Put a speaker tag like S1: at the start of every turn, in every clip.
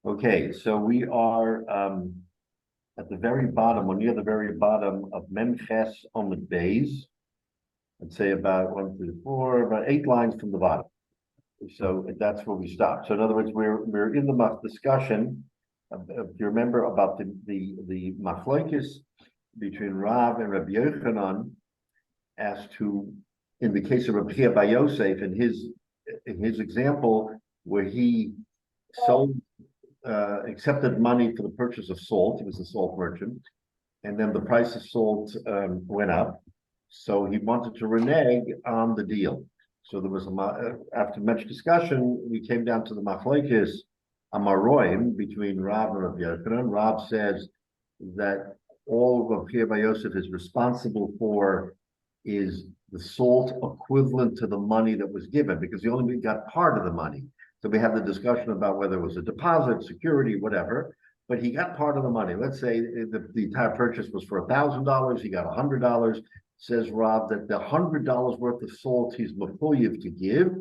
S1: Okay, so we are at the very bottom, or near the very bottom of Memches Omid Bays. I'd say about 1, 2, 4, about 8 lines from the bottom. So that's where we stop. So in other words, we're in the discussion. Do you remember about the machlokes between Rav and Rabbi Yochanan as to, in the case of Rabbi Hyatt by Yosef, in his example where he sold accepted money for the purchase of salt. He was a salt merchant, and then the price of salt went up, so he wanted to renege on the deal. So there was after much discussion, we came down to the machlokes amaroim between Rav and Rabbi Yochanan. Rav says that all Rabbi Hyatt by Yosef is responsible for is the salt equivalent to the money that was given, because he only got part of the money. So we had the discussion about whether it was a deposit, security, whatever, but he got part of the money. Let's say the entire purchase was for $1,000, he got $100. Says Rob that the $100 worth of salt he's mechuyev to give,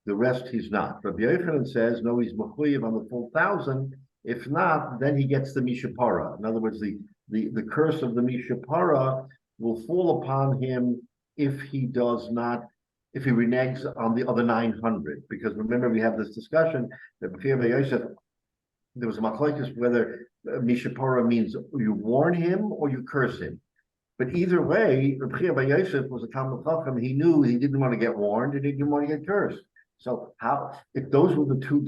S1: the rest he's not. Rabbi Yochanan says no, he's mechuyev on the full 1,000. If not, then he gets the mishapara. In other words, the curse of the mishapara will fall upon him if he reneges on the other 900. Because remember, we have this discussion that Rabbi Yosef, there was a machlokes whether mishapara means you warn him or you curse him. But either way, Rabbi Yosef was a Talmid Chacham. He knew he didn't want to get warned and he didn't want to get cursed. So if those were the two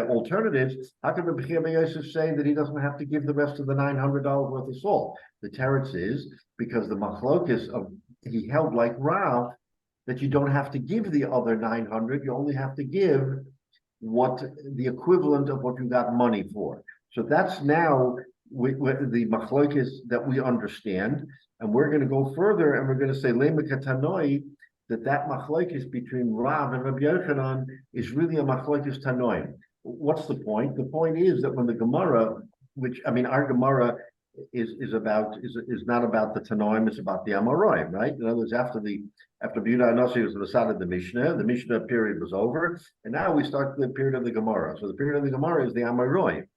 S1: alternatives, how could Rabbi Yosef say that he doesn't have to give the rest of the $900 worth of salt? The teretz is because the machlokes he held like Rav, that you don't have to give the other 900, you only have to give what the equivalent of what you got money for. So that's now the machlokes that we understand, and we're going to go further, and we're going to say lemekatanoi, that machlokes between Rav and Rabbi Yochanan is really a machlokes tanoim. What's the point? The point is that when the Gemara, our Gemara is not about the tanoim, it's about the Amoraim, right? In other words, after Yehuda Anossi was the side of the Mishnah period was over, and now we start the period of the Gemara. So the period of the Gemara is the Amoraim.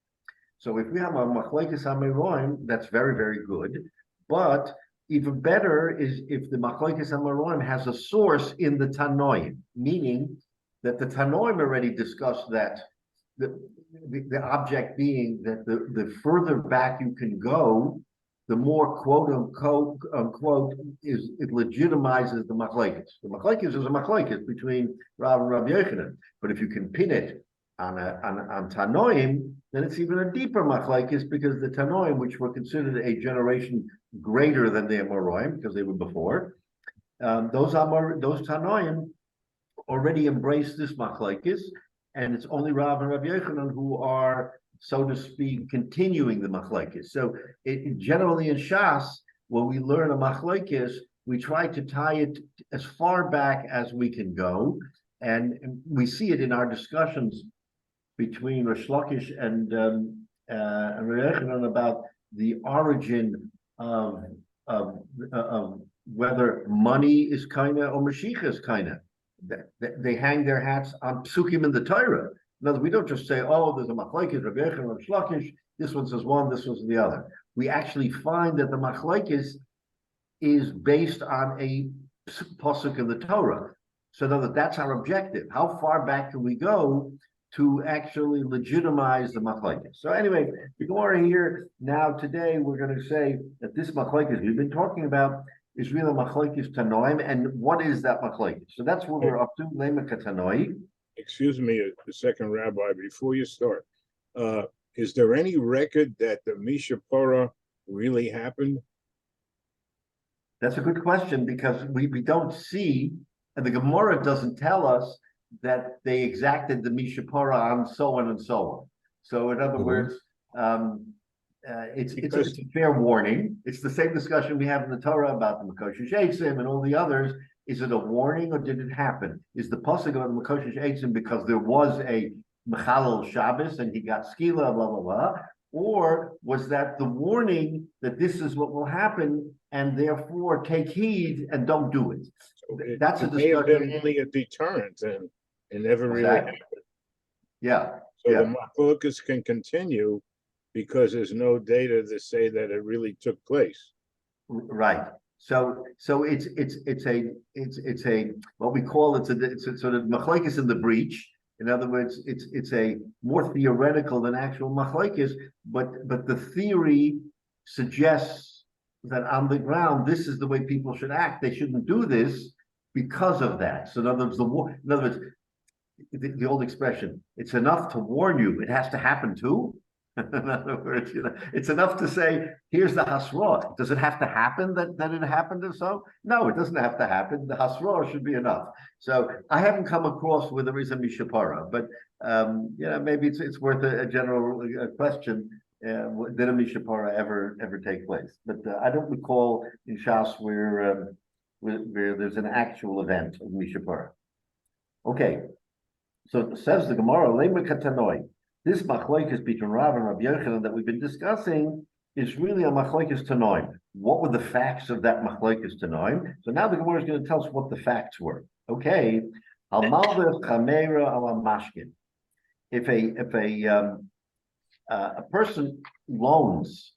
S1: So if we have a machlokes Amoraim, that's very, very good. But even better is if the machlokes Amoraim has a source in the Tanoim, meaning that the Tanoim already discussed that. The object being that the further back you can go, the more quote unquote it legitimizes the machlokes. The machlokes is a machlokes between Rav and Rabbi Yochanan. But if you can pin it on Tanoim, then it's even a deeper machlokes, because the Tanoim, which were considered a generation greater than the Amoraim, because they were before, those Tanoim already embraced this machlokes. And it's only Rav and Rabbi Yochanan who are, so to speak, continuing the machlokes. So generally in Shas, when we learn a machlokes, we try to tie it as far back as we can go. And we see it in our discussions between Rish Lakish and Rabbi Yochanan about the origin of whether money is kaina or Mashiach is kaina. They hang their hats on psukim in the Torah. In other words, we don't just say, "Oh, there's a machlokes, Rabbi Yochanan, Rish Lakish. This one says one, this one says the other." We actually find that the machlokes is based on a pasuk in the Torah. So that's our objective. How far back can we go to actually legitimize the machlokes? So anyway, the Gemara here now today we're going to say that this machlokes we've been talking about is really machlokes tanoim, and what is that machlokes? So that's what we're up to. Lemeka tanoi.
S2: Excuse me a second, Rabbi. Before you start, is there any record that the mishapara really happened?
S1: That's a good question, because we don't see, and the Gemara doesn't tell us that they exacted the mishapara on so on and so on. So in other words, it's a fair warning. It's the same discussion we have in the Torah about the Makoshesh Eitzim and all the others. Is it a warning or did it happen? Is the pasuk about the Makoshesh Eitzim because there was a Mechalel Shabbos and he got skila, blah, blah, blah? Or was that the warning that this is what will happen and therefore take heed and don't do it?
S2: So
S1: that's a
S2: discussion. May have been
S1: discussion.
S2: only a deterrent and never really happened.
S1: Yeah.
S2: So
S1: Yeah.
S2: the machlokas can continue because there's no data to say that it really took place.
S1: Right. So it's a what we call it's a sort of machlokes in the breach. In other words, it's a more theoretical than actual machlokes, but the theory suggests that on the ground this is the way people should act. They shouldn't do this because of that. So in other words, the old expression, it's enough to warn you, it has to happen too. In other words, it's enough to say, here's the hasra. Does it have to happen that it happened or so? No, it doesn't have to happen. The hasra should be enough. So I haven't come across where there is a mishapara, but maybe it's worth a general question. Did a mishapara ever take place? But I don't recall in Shas where there's an actual event of mishapara. Okay, so it says the Gemara, Lema Katanoi. This machlokes between Rav and Rabbi Yochanan that we've been discussing is really a machlokes tanoim. What were the facts of that machlokes tanoim? So now the Gemara is going to tell us what the facts were. Okay, al malveh chamera al mashkin. If a person loans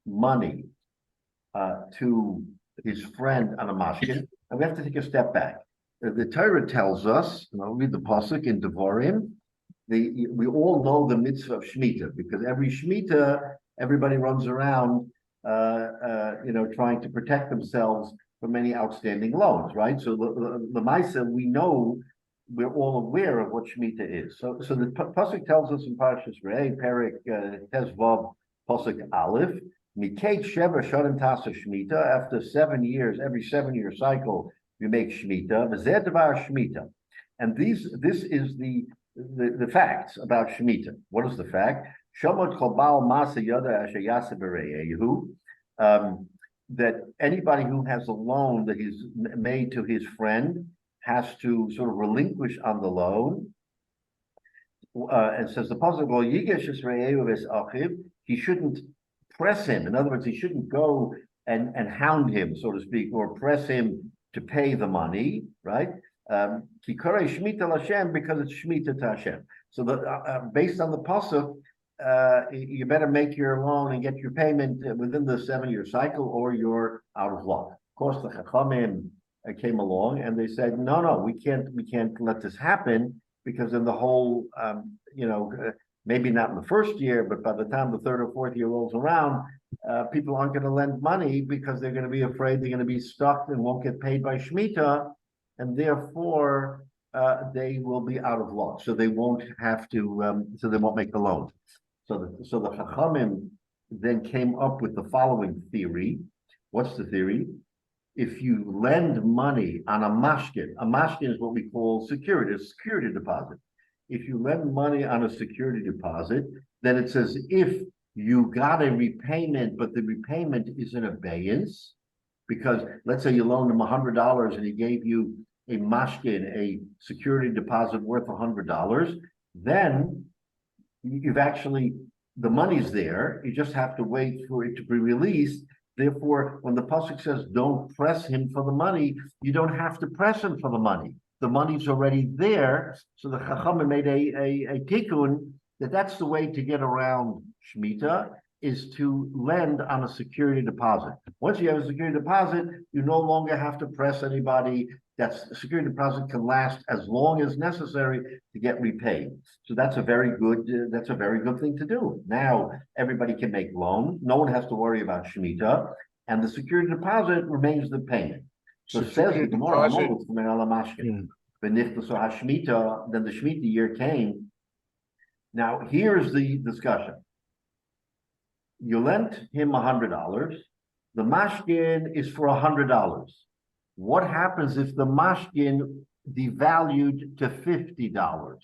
S1: money to his friend on a mashkin, and we have to take a step back. The Torah tells us, and I'll read the pasuk in Devarim. We all know the mitzvah of Shemitah, because every Shemitah, everybody runs around, trying to protect themselves from any outstanding loans, right? So the Maisa, we know, we're all aware of what Shemitah is. So the pasuk tells us in Parashas Re'eh, Perek Tezvav, pasuk Aleph, Mikate Sheva Shodim Tasa Shemitah. After 7 years, every 7-year cycle, you make Shemitah. V'zeh Devar Shemitah, and this is the facts about Shemitah. What is the fact? That anybody who has a loan that he's made to his friend has to sort of relinquish on the loan. And says the pasuk, he shouldn't press him. In other words, he shouldn't go and hound him, so to speak, or press him to pay the money, right? Because it's Shemitah to Hashem. So based on the pasuk, you better make your loan and get your payment within the 7-year cycle, or you're out of luck. Of course, the Chachamim came along and they said, no, we can't let this happen, because in the whole, maybe not in the first year, but by the time the 3rd or 4th year rolls around, people aren't going to lend money because they're going to be afraid they're going to be stuck and won't get paid by Shemitah. And therefore, they will be out of luck. So they won't have to. So they won't make the loan. So the Chachamim then came up with the following theory. What's the theory? If you lend money on a mashkin is what we call a security deposit. If you lend money on a security deposit, then it says if you got a repayment, but the repayment is in abeyance, because let's say you loaned him $100 and he gave you a mashkin, a security deposit worth $100, then you've actually, the money's there, you just have to wait for it to be released. Therefore, when the pasuk says don't press him for the money, you don't have to press him for the money. The money's already there. So the Chachamim made a tikkun that's the way to get around Shemitah, is to lend on a security deposit. Once you have a security deposit, you no longer have to press anybody. That security deposit can last as long as necessary to get repaid. So that's a very good thing to do. Now everybody can make loans. No one has to worry about Shemitah, and the security deposit remains the payment. So it says the Gemara, then the Shemitah year came. Now here's the discussion. You lent him $100. The mashkin is for $100. What happens if the mashkin devalued to $50?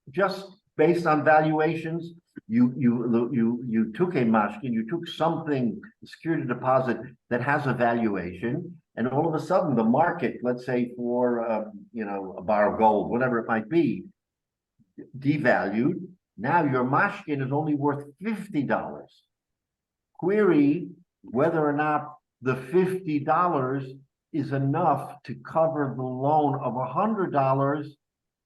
S1: Just based on valuations, you took a mashkin, you took something, a security deposit that has a valuation, and all of a sudden the market, let's say for a bar of gold, whatever it might be, devalued. Now your mashkin is only worth $50. Query whether or not the $50 is enough to cover the loan of $100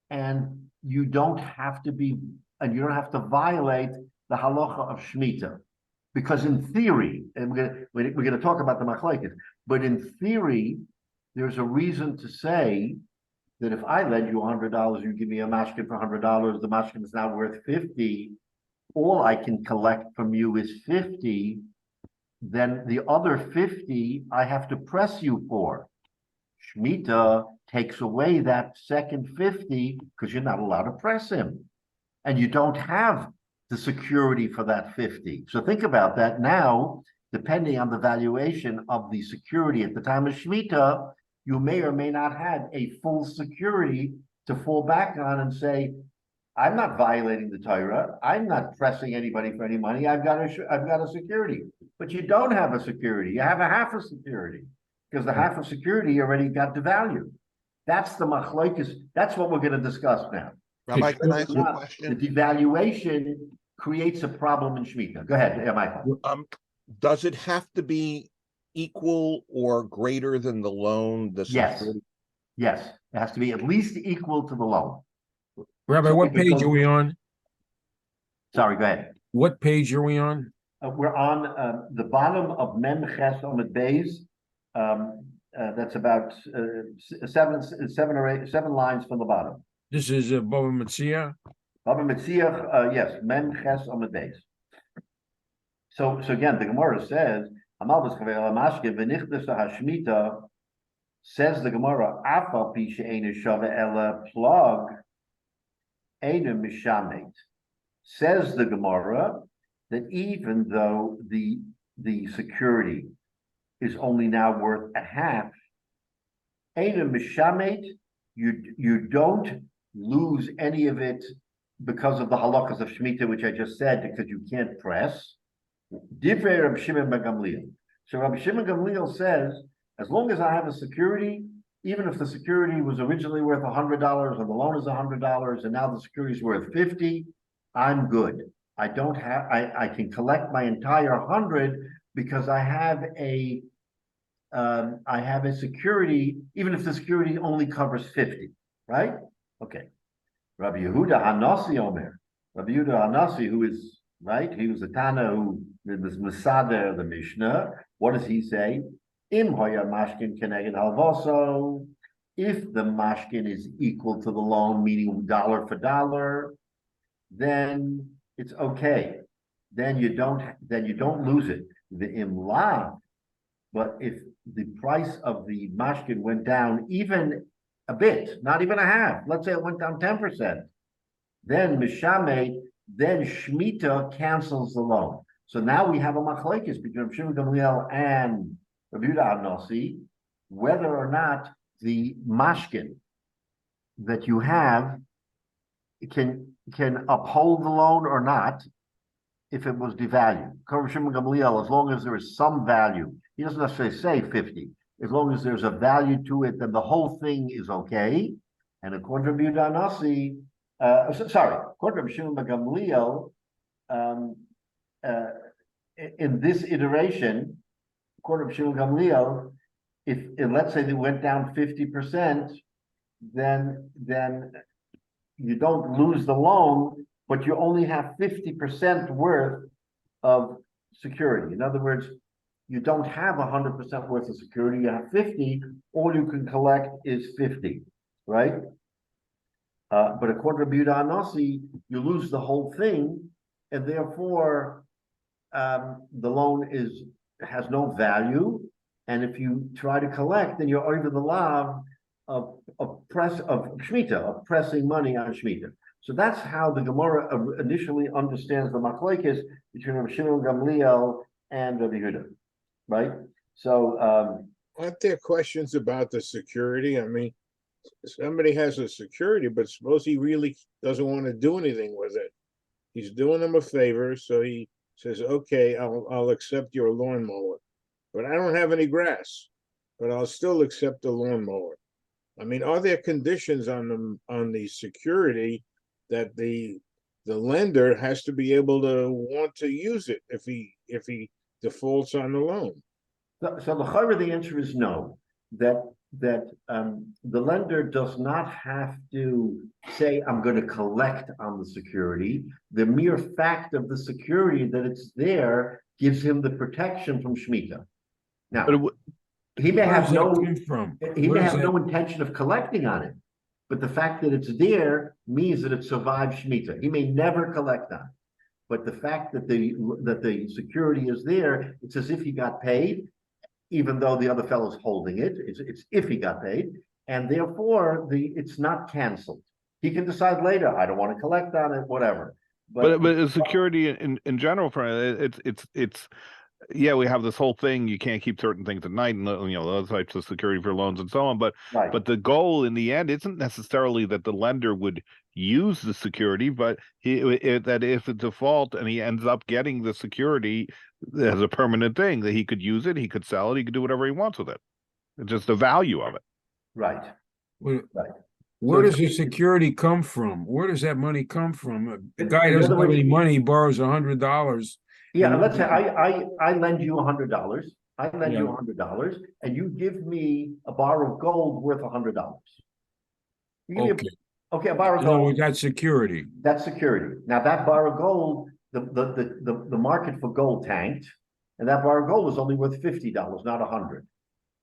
S1: and you don't have to be, and you don't have to violate the halacha of Shemitah. Because in theory, and we're gonna talk about the machlekes, but in theory, there's a reason to say that if I lend you $100, you give me a mashkin for $100, the mashkin is now worth 50. All I can collect from you is 50. Then the other 50 I have to press you for. Shemitah takes away that second 50 because you're not allowed to press him, and you don't have the security for that 50. So think about that now. Depending on the valuation of the security at the time of Shemitah, you may or may not have a full security to fall back on and say, I'm not violating the Torah. I'm not pressing anybody for any money. I've got a security. But you don't have a security. You have a half a security because the half of security already got devalued. That's the machlokes. That's what we're going to discuss now.
S3: Rabbi, can I ask you a
S1: The
S3: question?
S1: devaluation creates a problem in Shemitah. Go ahead, Michael.
S3: Does it have to be equal or greater than the loan? The
S1: Yes.
S3: security?
S1: Yes, it has to be at least equal to the loan.
S4: Rabbi,
S1: So
S4: what
S1: if it
S4: page
S1: goes-
S4: are we on?
S1: Sorry, go ahead.
S4: What page are we on?
S1: We're on the bottom of Mem Ches Omid Beis. That's about 7 lines from the bottom.
S4: This is Bava Metzia.
S1: Bava Metzia, yes, Mem Ches Omid Beis. So again, the Gemara says, says the Gemara, Afa pi she'ena shava ela plug, ena mishamet. Says the Gemara that even though the security is only now worth a half, ena mishamet, you don't lose any of it because of the halachas of Shemitah, which I just said, because you can't press. Divrei Rabbi Shimon ben Gamliel. So Rabbi Shimon ben Gamliel says, as long as I have a security, even if the security was originally worth $100 or the loan is $100 and now the security is worth 50, I'm good. I can collect my entire 100 because I have a security, even if the security only covers 50, right? Okay. Rabbi Yehuda Hanasi Omer. Rabbi Yehuda Hanasi, who is right, he was a Tana who was Masada the Mishnah. What does he say? Im hoya mashkin keneged halvoso. If the mashkin is equal to the loan, meaning dollar for dollar, then it's okay. Then you don't lose it. The imla, but if the price of the mashkin went down even a bit, not even a half, let's say it went down 10%, then mishameh, then Shemitah cancels the loan. So now we have a machlekes between Rabbi Shimon Gamliel and Rabbi Yehuda Hanasi, whether or not the mashkin that you have can uphold the loan or not if it was devalued. Rabbi Shimon Gamliel, as long as there is some value, he doesn't necessarily say 50. As long as there's a value to it, then the whole thing is okay. And according to Rabbi Yehuda Hanasi, according to Rabbi Shimon ben Gamliel, in this iteration, according to Shimon Gamliel, if let's say they went down 50%, then you don't lose the loan, but you only have 50% worth of security. In other words, you don't have 100% worth of security. You have 50. All you can collect is 50, right? But according to Rabbi Yehuda Hanasi, you lose the whole thing, and therefore the loan has no value. And if you try to collect, then you're over the law of Shemitah, of pressing money on Shemitah. So that's how the Gemara initially understands the machlokes between Rabbi Shimon Gamliel and Rabbi Yehuda, right? So
S2: aren't there questions about the security? I mean, somebody has a security, but suppose he really doesn't want to do anything with it. He's doing them a favor, so he says, "Okay, I'll accept your lawnmower, but I don't have any grass, but I'll still accept the lawnmower." I mean, are there conditions on the security that the lender has to be able to want to use it if he defaults on the loan?
S1: So the answer is no. That the lender does not have to say, I'm going to collect on the security. The mere fact of the security that it's there gives him the protection from Shemitah.
S3: But
S1: Now, he may
S4: Where
S1: have
S4: does that
S1: no
S4: come from?
S1: he
S4: Where
S1: may
S4: does
S1: have
S4: that-
S1: no intention of collecting on it, but the fact that it's there means that it survived Shemitah. He may never collect on it, but the fact that the security is there, it's as if he got paid, even though the other fellow's holding it. It's if he got paid, and therefore it's not canceled. He can decide later, I don't want to collect on it, whatever.
S5: But security in general, for it's yeah, we have this whole thing. You can't keep certain things at night, and those types of security for loans and so on. But
S1: right.
S5: the goal in the end isn't necessarily that the lender would use the security, but that if it's default and he ends up getting the security as a permanent thing, that he could use it, he could sell it, he could do whatever he wants with it. It's just the value of it.
S1: Right.
S4: Where,
S1: Right.
S4: where
S1: So
S4: does the security come from? Where does that money come from? The
S1: In-
S4: guy
S1: in
S4: doesn't
S1: other
S4: have
S1: words-
S4: any money, he borrows $100.
S1: Yeah,
S4: And-
S1: let's say I lend you $100. I lend you
S4: Yeah.
S1: $100, and you give me a bar of gold worth $100. You give me
S4: Okay.
S1: a bar of
S4: No,
S1: gold.
S4: we got security.
S1: That's security. Now that bar of gold, the market for gold tanked, and that bar of gold is only worth $50, not 100.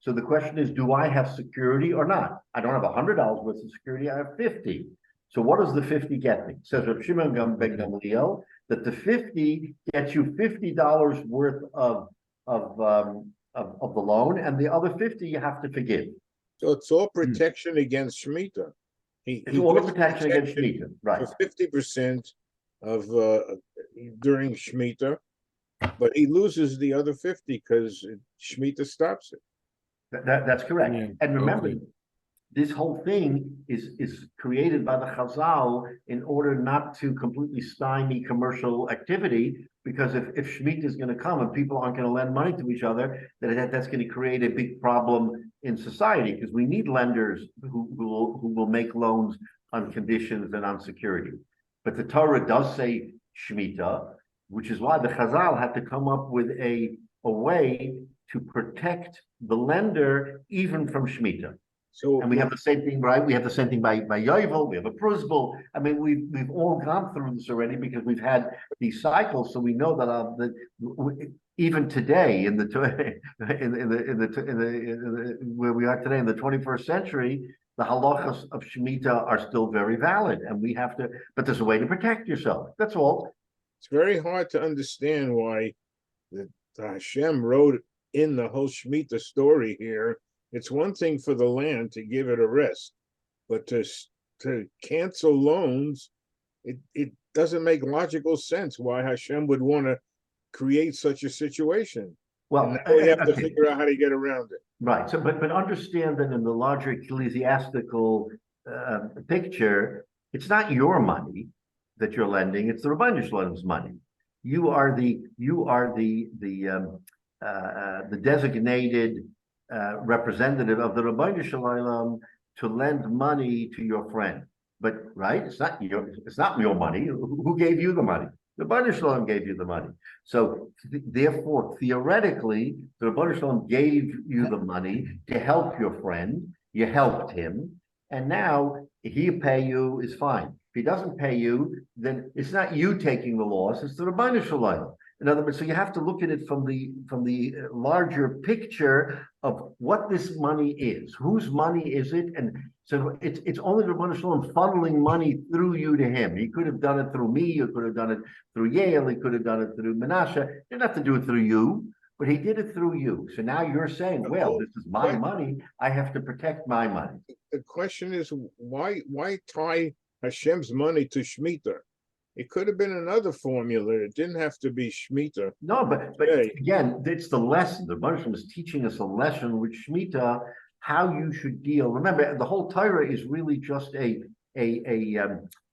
S1: So the question is, do I have security or not? I don't have $100 worth of security. I have 50. So what does the 50 get me? Says Reb Shimon ben Gamliel that the 50 gets you $50 worth of the loan, and the other 50 you have to forgive.
S2: So it's all protection against Shemitah.
S1: It's all a protection against Shemitah, right?
S2: For 50% of during Shemitah, but he loses the other 50 because Shemitah stops it.
S1: That's correct.
S4: Yeah,
S1: And remember,
S4: okay.
S1: this whole thing is created by the Chazal in order not to completely stymie commercial activity, because if Shemitah is going to come and people aren't going to lend money to each other, that's going to create a big problem in society, because we need lenders who will make loans on conditions and on security. But the Torah does say Shemitah, which is why the Chazal had to come up with a way to protect the lender even from Shemitah.
S2: So
S1: And we have the same thing, right? We have the same thing by Yovel, we have a Pruzbel. I mean, we've all gone through this already because we've had these cycles, so we know that even today in the where we are today in the 21st century, the halachas of Shemitah are still very valid, and we have to. But there's a way to protect yourself. That's all.
S2: it's very hard to understand why the Hashem wrote in the whole Shemitah story here. It's one thing for the land to give it a rest, but to cancel loans, it doesn't make logical sense why Hashem would want to create such a situation.
S1: Well,
S2: And now we have to
S1: okay.
S2: figure out how to get around it.
S1: Right. So, but understand that in the larger ecclesiastical picture, it's not your money that you're lending; it's the Rabbi Shalom's money. You are the designated representative of the Rabbi Shalom to lend money to your friend. But right, it's not your money. Who gave you the money? The Rabbi Shalom gave you the money. So therefore, theoretically, the Rabbi Shalom gave you the money to help your friend. You helped him, and now he pay you is fine. If he doesn't pay you, then it's not you taking the loss; it's the Rabbi Shalom. In other words, so you have to look at it from the larger picture of what this money is. Whose money is it? And so it's only the Rabbi Shalom funneling money through you to him. He could have done it through me. He could have done it through Yale. He could have done it through Menashe. He didn't have to do it through you, but he did it through you. So now you're saying, well, this is my money. I have to protect my money.
S2: The question is, why tie Hashem's money to Shemitah? It could have been another formula. It didn't have to be Shemitah.
S1: No, but
S2: Okay.
S1: again, it's the lesson. The Rebbe is teaching us a lesson with Shemitah, how you should deal. Remember, the whole Torah is really just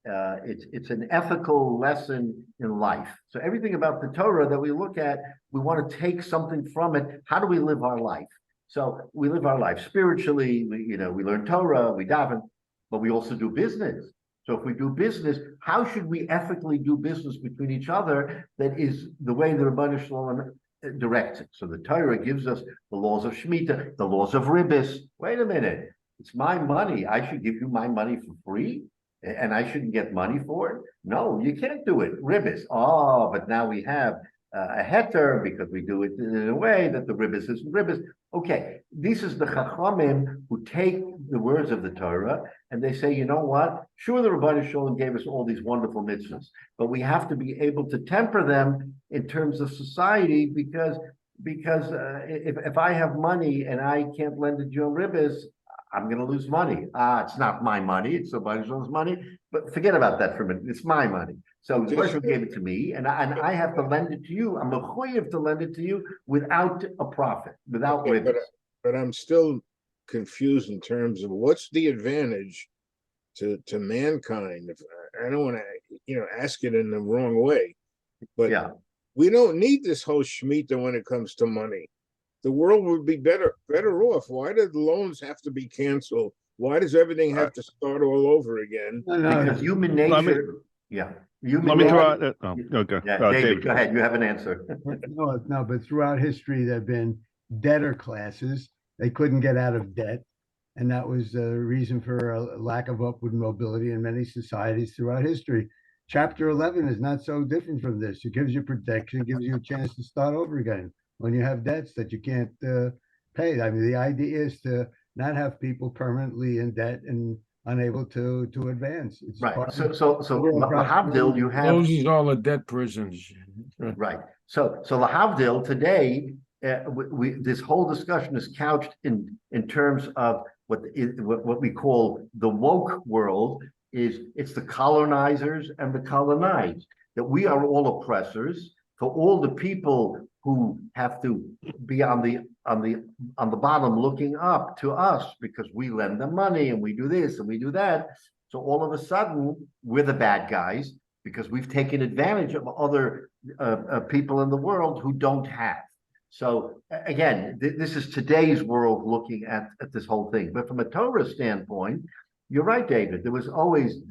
S1: it's an ethical lesson in life. So everything about the Torah that we look at, we want to take something from it. How do we live our life? So we live our life spiritually. We learn Torah, we daven, but we also do business. So if we do business, how should we ethically do business between each other? That is the way the Rabbi Shalom directs it. So the Torah gives us the laws of Shemitah, the laws of Ribbis. Wait a minute, it's my money. I should give you my money for free, and I shouldn't get money for it? No, you can't do it. Ribbis. Oh, but now we have a heter because we do it in a way that the Ribbis isn't Ribbis. Okay, this is the Chachamim who take the words of the Torah and they say, you know what? Sure, the Rabbi Shalom gave us all these wonderful mitzvahs, but we have to be able to temper them in terms of society because if I have money and I can't lend it to you on Ribbis, I'm going to lose money. It's not my money; it's the Rabbi Shalom's money. But forget about that for a minute. It's my money. So the Rabbi gave it to me, and I have to lend it to you. I'm mechuyev to lend it to you without a profit, without Ribbis.
S2: But I'm still confused in terms of what's the advantage to mankind. If I don't want to, ask it in the wrong way, but
S1: Yeah.
S2: we don't need this whole Shemitah when it comes to money. The world would be better off. Why do the loans have to be canceled? Why does everything have to start all over again?
S1: Because human nature,
S5: Let me throw out. Okay,
S1: David, go ahead. You have an answer.
S6: No, but throughout history, there have been debtor classes. They couldn't get out of debt. And that was the reason for a lack of upward mobility in many societies throughout history. Chapter 11 is not so different from this. It gives you protection, gives you a chance to start over again when you have debts that you can't pay. I mean, the idea is to not have people permanently in debt and unable to advance. It's
S1: Right.
S6: part
S1: So
S6: of-
S1: lahavdil, you have
S4: Closes all the debt prisons.
S1: right. So lahavdil today, this whole discussion is couched in terms of what we call the woke world. It's the colonizers and the colonized, that we are all oppressors. For all the people who have to be on the bottom looking up to us because we lend them money and we do this and we do that. So all of a sudden we're the bad guys because we've taken advantage of other people in the world who don't have. So again, this is today's world looking at this whole thing. But from a Torah standpoint, you're right, David. There was always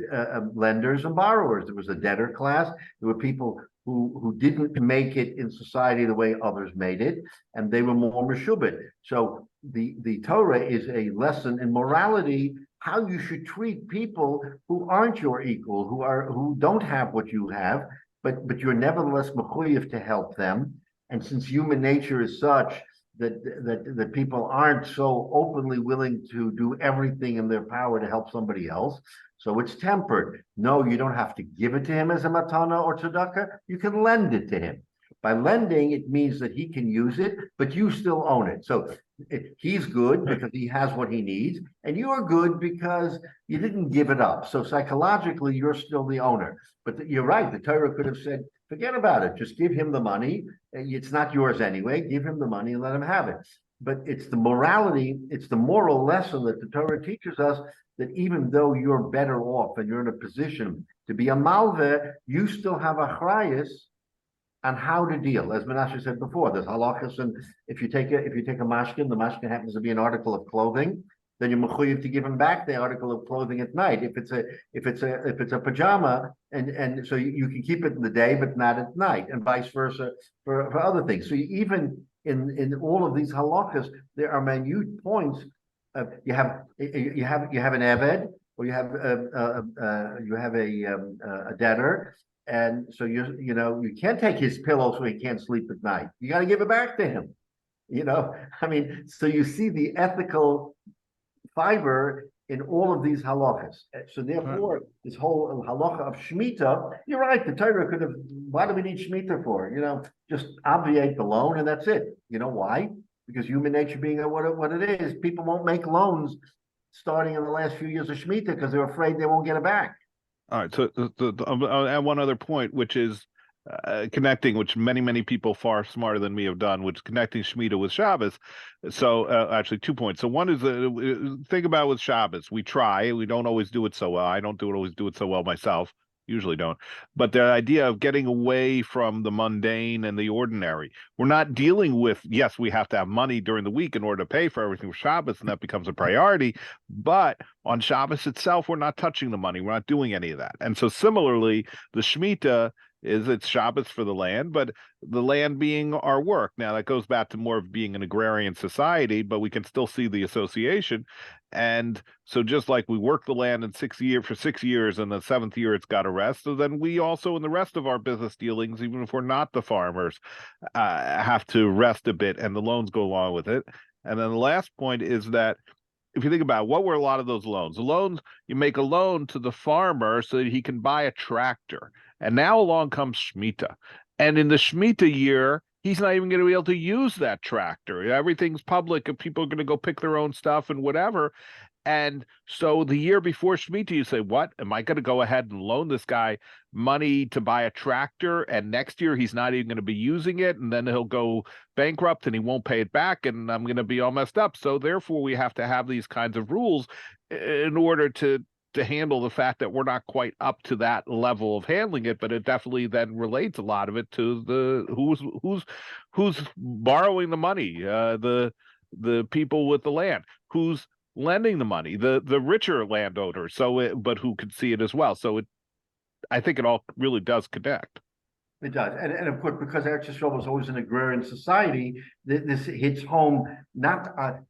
S1: lenders and borrowers. There was a debtor class. There were people who didn't make it in society the way others made it, and they were more meshubit. So the Torah is a lesson in morality, how you should treat people who aren't your equal, who don't have what you have, but you're nevertheless mechuyev to help them. And since human nature is such that people aren't so openly willing to do everything in their power to help somebody else, so it's tempered. No, you don't have to give it to him as a matana or tzedakah. You can lend it to him. By lending, it means that he can use it, but you still own it. So he's good because he has what he needs, and you're good because you didn't give it up. So psychologically, you're still the owner. But you're right. The Torah could have said, forget about it. Just give him the money. It's not yours anyway. Give him the money and let him have it. But it's the morality, it's the moral lesson that the Torah teaches us, that even though you're better off and you're in a position to be a malveh, you still have a achrayus on how to deal. As Menashe said before, there's halachas, and if you take a mashkin, the mashkin happens to be an article of clothing, then you're mechuyev to give him back the article of clothing at night. If it's a pajama, and so you can keep it in the day, but not at night, and vice versa for other things. So even in all of these halachas, there are minute points. You have an eved, or you have a debtor, and so you can't take his pillow so he can't sleep at night. You got to give it back to him. So you see the ethical fiber in all of these halachas. So therefore, this whole halacha of Shemitah, you're right, the Torah could have, why do we need Shemitah for? Just obviate the loan and that's it. You know why? Because human nature being what it is, people won't make loans starting in the last few years of Shemitah because they're afraid they won't get it back.
S5: All right, so I'll add one other point, which is connecting, which many people far smarter than me have done, which is connecting Shemitah with Shabbos. So actually 2 points. So one is, think about with Shabbos, we don't always do it so well. I don't always do it so well myself, usually don't. But the idea of getting away from the mundane and the ordinary. We're not dealing with, yes, we have to have money during the week in order to pay for everything for Shabbos, and that becomes a priority. But on Shabbos itself, we're not touching the money. We're not doing any of that. And so similarly, the Shemitah is it's Shabbos for the land, but the land being our work. Now that goes back to more of being an agrarian society, but we can still see the association. And so just like we work the land in 6 years for 6 years, and the seventh year it's got to rest, so then we also in the rest of our business dealings, even if we're not the farmers, have to rest a bit, and the loans go along with it. And then the last point is that if you think about it, what were a lot of those loans? The loans, you make a loan to the farmer so that he can buy a tractor. And now along comes Shemitah. And in the Shemitah year, he's not even going to be able to use that tractor. Everything's public and people are going to go pick their own stuff and whatever. And so the year before Shemitah, you say, what? Am I going to go ahead and loan this guy money to buy a tractor? And next year, he's not even going to be using it. And then he'll go bankrupt and he won't pay it back. And I'm going to be all messed up. So therefore, we have to have these kinds of rules in order to handle the fact that we're not quite up to that level of handling it. But it definitely then relates a lot of it to the who's borrowing the money, the people with the land, who's lending the money, the richer landowners, but who can see it as well. So I think it all really does connect.
S1: It does, and of course, because Eretz Yisrael was always an agrarian society, this hits home not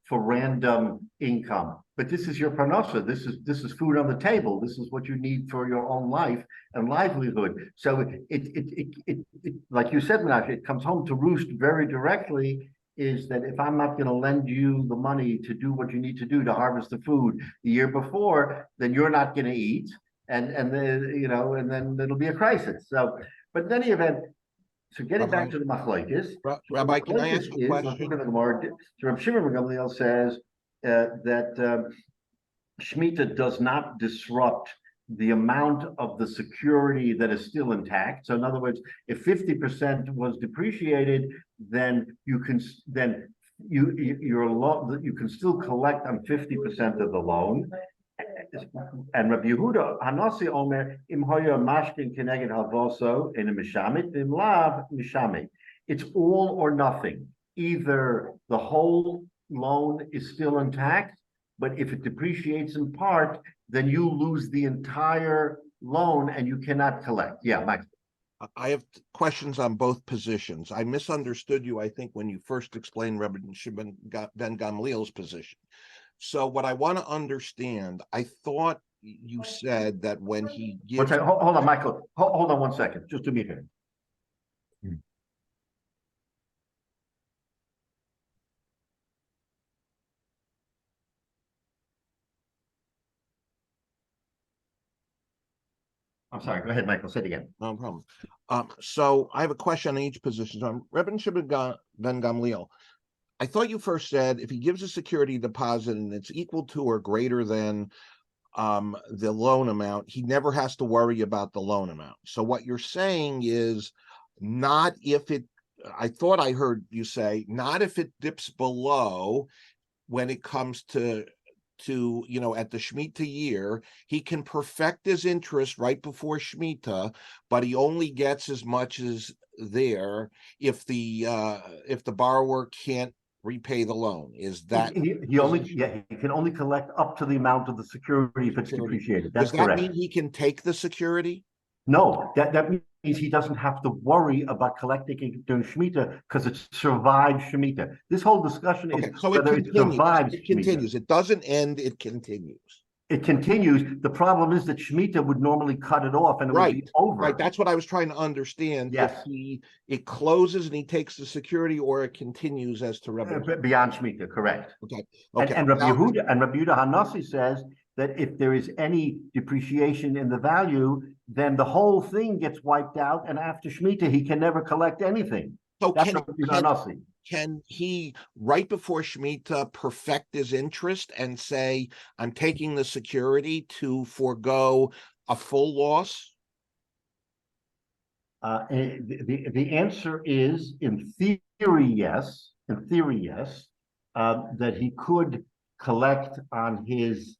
S1: for random income, but this is your parnasa. This is food on the table. This is what you need for your own life and livelihood. So it like you said, Menashe, it comes home to roost very directly. Is that if I'm not going to lend you the money to do what you need to do to harvest the food the year before, then you're not going to eat, and then it'll be a crisis. So, but in any event, so getting back to the machlokes,
S3: Rabbi, can I ask a question?
S1: So Rabbi Shimon ben Gamliel says that Shemitah does not disrupt the amount of the security that is still intact. So in other words, if 50% was depreciated, then you can still collect on 50% of the loan. And Rabbi Yehuda Hanasi Omer Im Hoya Mashkin Keneged Havoso in a Mishamit Im Lav Mishamit. It's all or nothing. Either the whole loan is still intact, but if it depreciates in part, then you lose the entire loan and you cannot collect. Yeah, Max.
S3: I have questions on both positions. I misunderstood you, I think, when you first explained Rabbi Shimon ben Gamliel's position. So what I want to understand, I thought you said that when he gives...
S1: Hold on, Michael. Hold on 1 second. Just do me a favor. I'm sorry. Go ahead, Michael. Say it again.
S3: No problem. So I have a question on each position. So Rabbi Shimon ben Gamliel, I thought you first said if he gives a security deposit and it's equal to or greater than the loan amount, he never has to worry about the loan amount. So what you're saying is not if it, I thought I heard you say, not if it dips below when it comes to at the Shemitah year, he can perfect his interest right before Shemitah, but he only gets as much as there if the borrower can't repay the loan. Is that
S1: he can only collect up to the amount of the security if it's depreciated. That's
S3: correct.
S1: Does that
S3: mean he can take the security?
S1: No, that means he doesn't have to worry about collecting it during Shemitah because it survived Shemitah. This whole discussion is
S3: so
S1: whether
S3: it
S1: survives.
S3: It continues. It doesn't end. It continues.
S1: It continues. The problem is that Shemitah would normally cut it off and it would be over.
S3: Right. That's what I was trying to understand.
S1: Yes.
S3: If it closes and he takes the security, or it continues as to Rabbi
S1: beyond Shemitah, correct.
S3: Okay.
S1: And Rabbi Yehuda Hanasi says that if there is any depreciation in the value, then the whole thing gets wiped out, and after Shemitah, he can never collect anything.
S3: So
S1: Can
S3: he, right before Shemitah, perfect his interest and say, I'm taking the security to forego a full loss?
S1: The answer is, in theory, yes. In theory, yes. That he could collect on his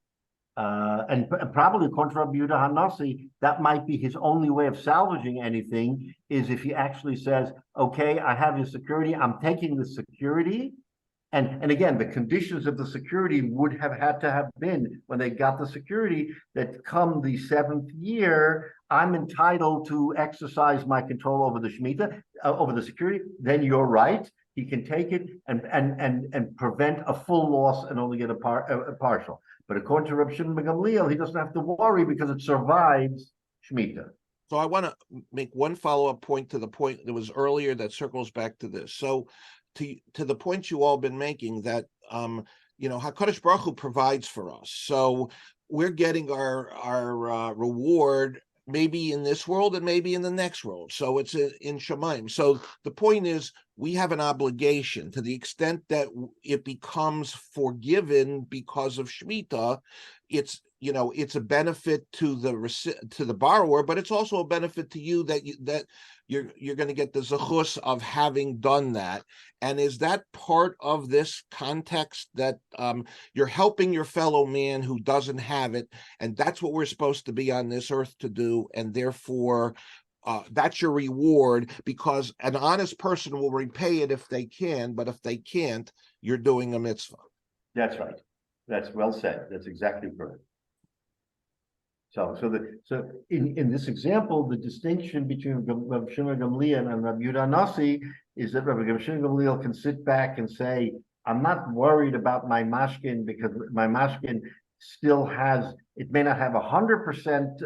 S1: and probably according to Rabbi Yehuda Hanasi, that might be his only way of salvaging anything, is if he actually says, okay, I have your security, I'm taking the security. And again, the conditions of the security would have had to have been, when they got the security, that come the seventh year, I'm entitled to exercise my control over the Shemitah, over the security, then you're right. He can take it and prevent a full loss and only get a partial. But according to Rabbi Shimon ben Gamliel, he doesn't have to worry because it survives Shemitah.
S3: So I want to make one follow-up point to the point that was earlier that circles back to this. So to the point you all been making that HaKadosh Baruch Hu provides for us. So we're getting our reward maybe in this world and maybe in the next world. So it's in Shemaim. So the point is we have an obligation to the extent that it becomes forgiven because of Shemitah. It's a benefit to the borrower, but it's also a benefit to you that you're going to get the zechus of having done that. And is that part of this context that you're helping your fellow man who doesn't have it, and that's what we're supposed to be on this earth to do, and therefore that's your reward, because an honest person will repay it if they can, but if they can't, you're doing a mitzvah.
S1: That's right. That's well said. That's exactly correct. So in this example, the distinction between Rabbi Shimon Gamliel and Rabbi Yehuda Nasi is that Rabbi Shimon Gamliel can sit back and say, I'm not worried about my mashkin because my mashkin still has, it may not have 100%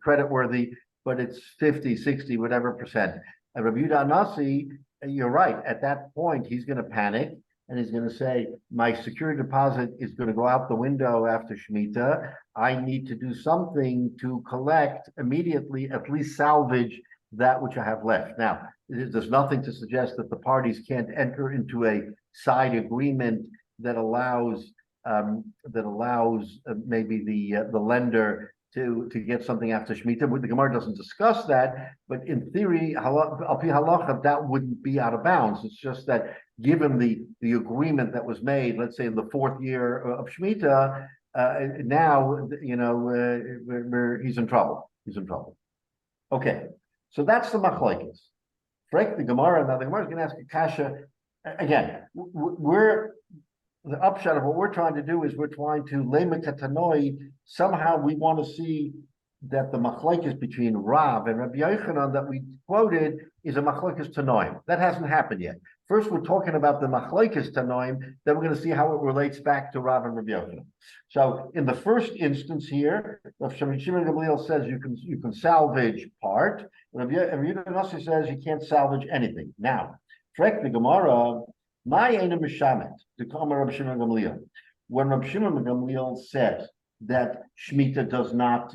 S1: credit worthy, but it's 50, 60, whatever percent. And Rabbi Yehuda Nasi, you're right, at that point, he's going to panic. And he's going to say, my security deposit is going to go out the window after Shemitah. I need to do something to collect immediately, at least salvage that which I have left. Now, there's nothing to suggest that the parties can't enter into a side agreement that allows maybe the lender to get something after Shemitah. The Gemara doesn't discuss that, but in theory, al pi halacha, that wouldn't be out of bounds. It's just that given the agreement that was made, let's say in the fourth year of Shemitah, now he's in trouble. He's in trouble. Okay, so that's the machlokes. Frank, the Gemara. Now the Gemara is going to ask a kasha again. The upshot of what we're trying to do is we're trying to lemekatanoi. Somehow we want to see that the machlokes between Rav and Rabbi Yochanan that we quoted is a machlokes tanoim. That hasn't happened yet. First, we're talking about the machlokes tanoim. Then we're going to see how it relates back to Rav and Rabbi Yochanan. So, in the first instance here, Rav Shimon Gamliel says you can salvage part. Rabbi Yehuda says you can't salvage anything. Now, Frek the Gemara. My Eina Mishamet, the Kamar Rabbi Shimon Gamliel. When Rabbi Shimon Gamliel says that Shemitah does not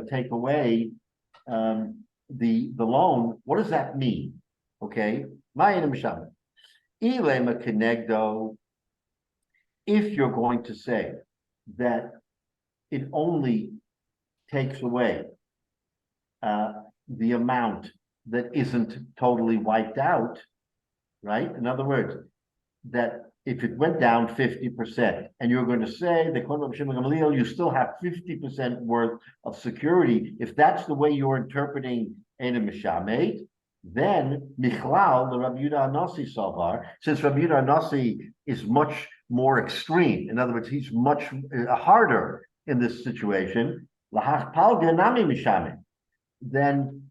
S1: take away the loan, what does that mean? Okay, my Eina Mishamet. Ilema Kenegdo. If you're going to say that it only takes away the amount that isn't totally wiped out. Right? In other words, that if it went down 50%, and you're going to say that you still have 50% worth of security, if that's the way you're interpreting Eina Mishamet, then Michlal, the Rabbi Yehuda Nasi Savar, since Rabbi Yehuda Nasi is much more extreme, in other words, he's much harder in this situation, then,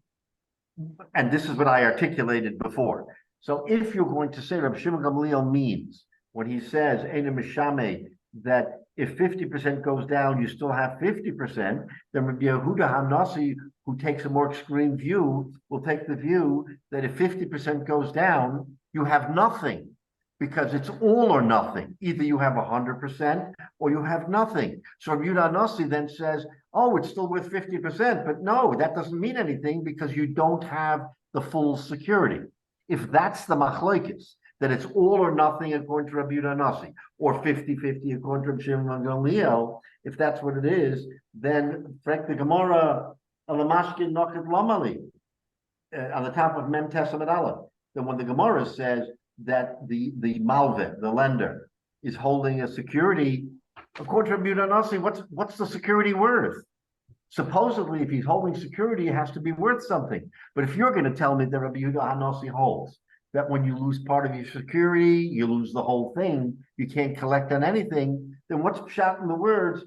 S1: and this is what I articulated before. So if you're going to say Rabbi Shimon Gamliel means when he says Eina Mishamet that if 50% goes down, you still have 50%, then Rabbi Yehuda HaNasi, who takes a more extreme view, will take the view that if 50% goes down, you have nothing, because it's all or nothing. Either you have 100% or you have nothing. So Rabbi Yehuda HaNasi then says, oh, it's still worth 50%, but no, that doesn't mean anything because you don't have the full security. If that's the machlokes, that it's all or nothing according to Rabbi Yehuda HaNasi, or 50-50 according to Rabbi Shimon Gamliel, if that's what it is, then Frek the Gemara Alamashkin Noket Lamali on the top of Mem Tesam Aleph. Then when the Gemara says that the malveh, the lender, is holding a security, according to Rabbi Yehuda HaNasi, what's the security worth? Supposedly, if he's holding security, it has to be worth something. But if you're going to tell me that Rabbi Yehuda HaNasi holds that when you lose part of your security, you lose the whole thing, you can't collect on anything, then what's pshat in the words,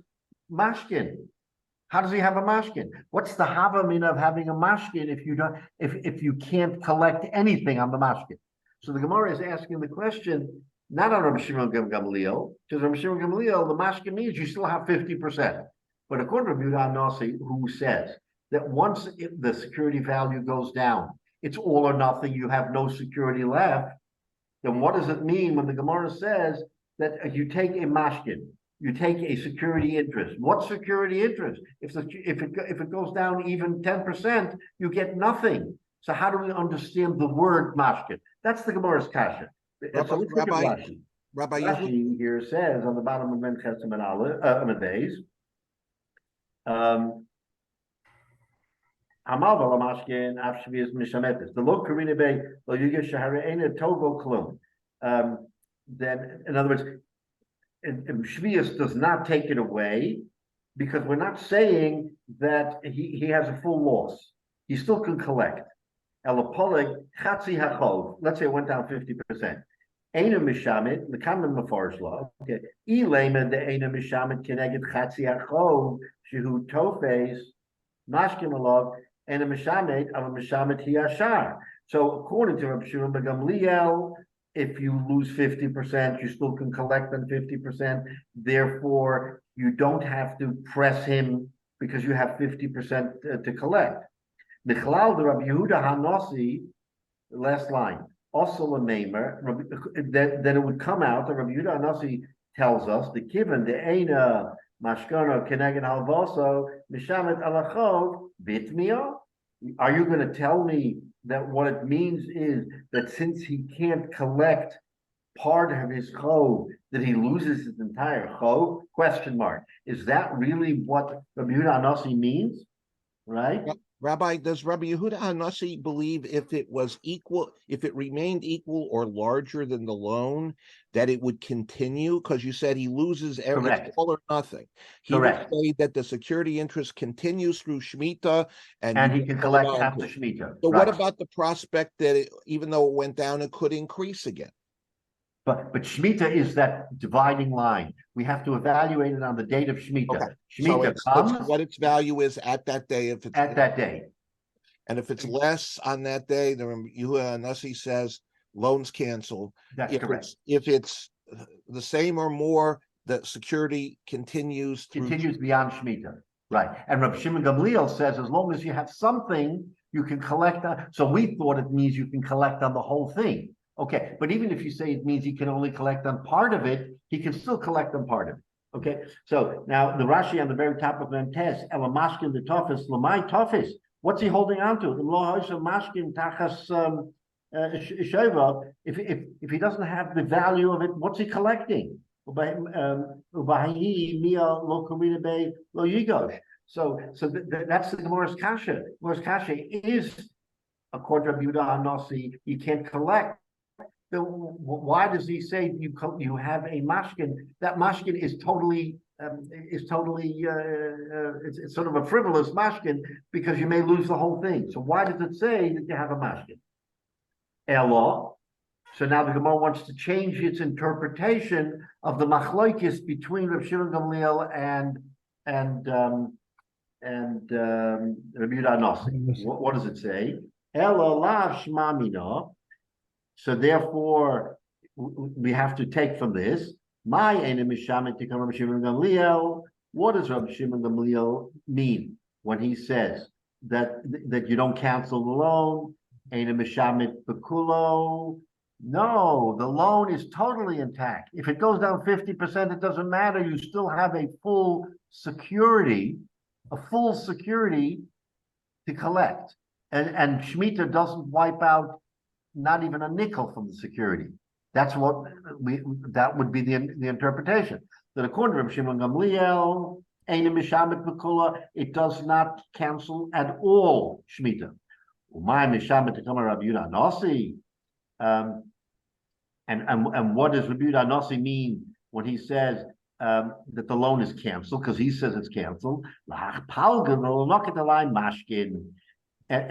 S1: mashkin? How does he have a mashkin? What's the havamin of having a mashkin if you don't, if you can't collect anything on the mashkin? So the Gemara is asking the question, not on Rabbi Shimon Gamliel, because Rabbi Shimon Gamliel, the mashkin means you still have 50%. But according to Rabbi Yehuda Nasi, who says that once the security value goes down, it's all or nothing, you have no security left, then what does it mean when the Gemara says that you take a mashkin, you take a security interest? What security interest? If it goes down even 10%, you get nothing. So how do we understand the word mashkin? That's the Gemara's kasha. So let's look at Rashi. Rashi here says on the bottom of Men Chesed and Amadeus, Hamal v'la mashkin af shvius mishametes. The lo karina be lo yugesh shahareina tovo klum. Then, in other words, shvius does not take it away, because we're not saying that he has a full loss. He still can collect. Elapolig chatzi hachov. Let's say it went down 50%. Eina mishamit lekamen mafarish law. Okay. Ilema de eina mishamit keneged chatzi hachov shehu tofes mashkin alav. And a mishamet of a mishamet hiyashar. So according to Rabbi Shimon Gamliel, if you lose 50%, you still can collect on 50%. Therefore, you don't have to press him because you have 50% to collect. Michlal the Rabbi Yehuda Hanasi, last line. Also a namer. Then it would come out that Rabbi Yehuda Hanasi tells us the kiven the eina mashkano keneged halvoso mishamet alachov. Bitmia? Are you going to tell me that what it means is that since he can't collect part of his chov, that he loses his entire chov? Question mark. Is that really what Rabbi Yehuda Hanasi means? Right?
S3: Rabbi, does Rabbi Yehuda Hanasi believe if it was equal, if it remained equal or larger than the loan, that it would continue? Because you said he loses everything, all or nothing. He would say that the security interest continues through Shemitah, and
S1: he can collect after Shemitah.
S3: So what about the prospect that even though it went down, it could increase again?
S1: But Shemitah is that dividing line. We have to evaluate it on the date of Shemitah.
S3: Okay.
S1: Shemitah comes
S3: what its value is at that day. If it's
S1: at that day,
S3: and if it's less on that day, the Yehuda Hanasi says loans canceled.
S1: That's correct.
S3: If it's the same or more, the security continues
S1: beyond Shemitah. Right. And Rabbi Shimon Gamliel says as long as you have something, you can collect on. So we thought it means you can collect on the whole thing. Okay, but even if you say it means he can only collect on part of it, he can still collect on part of it. Okay, so now the Rashi on the very top of Memtes, Elamashkin the toughest, Lamai toughest. What's he holding on to? If he doesn't have the value of it, what's he collecting? So that's the Gemara's kasha. Gemara's kasha is, according to Rabbi Yehuda Hanasi, you can't collect. So why does he say you have a mashkin? That mashkin is totally it's sort of a frivolous mashkin because you may lose the whole thing. So why does it say that you have a mashkin? Elo. So now the Gemara wants to change its interpretation of the machlokes between Rav Shimon Gamliel and Rabbi Yehuda Hanasi. What does it say? Elo lav shmamina. So therefore, we have to take from this. My enem mishamet to Rabbi Shimon Gamliel. What does Rabbi Shimon Gamliel mean when he says that you don't cancel the loan? Enem mishamet bekulo. No, the loan is totally intact. If it goes down 50%, it doesn't matter. You still have a full security to collect, and Shemitah doesn't wipe out not even a nickel from the security. That's what that would be the interpretation. That according to Rabbi Shimon Gamliel, it does not cancel at all Shemitah. And what does Rabbi Yehuda Hanasi mean when he says that the loan is canceled? Because he says it's canceled.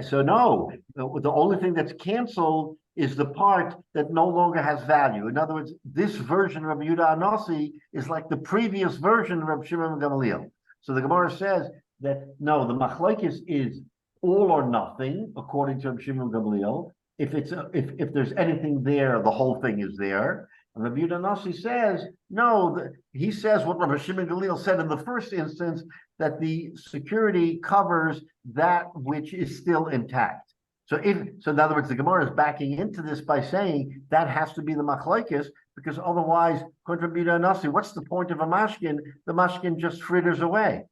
S1: So no, the only thing that's canceled is the part that no longer has value. In other words, this version of Rabbi Yehuda Hanasi is like the previous version of Rabbi Shimon Gamliel. So the Gemara says that no, the machlokes is all or nothing, according to Rabbi Shimon Gamliel. If there's anything there, the whole thing is there. And Rabbi Yehuda Nasi says, no, he says what Rabbi Shimon Gamliel said in the first instance, that the security covers that which is still intact. So in other words, the Gemara is backing into this by saying that has to be the machlokes, because otherwise, according to Rabbi Yehuda Nasi, what's the point of a mashkin? The mashkin just fritters away.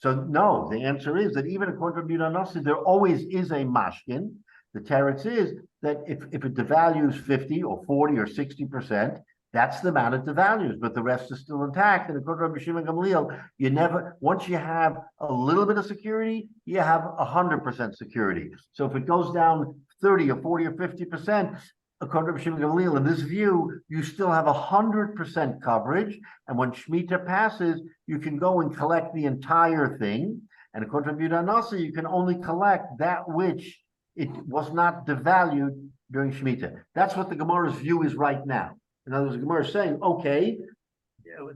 S1: So no, the answer is that even according to Rabbi Yehuda Nasi, there always is a mashkin. The teretz is that if it devalues 50 or 40 or 60%, that's the amount it devalues, but the rest is still intact. And according to Rabbi Shimon Gamliel, you never, once you have a little bit of security, you have 100% security. So if it goes down 30 or 40 or 50%, according to Rabbi Shimon Gamliel, in this view, you still have 100% coverage. And when Shemitah passes, you can go and collect the entire thing. And according to Rabbi Yehuda Nasi, you can only collect that which it was not devalued during Shemitah. That's what the Gemara's view is right now. In other words, the Gemara is saying, okay,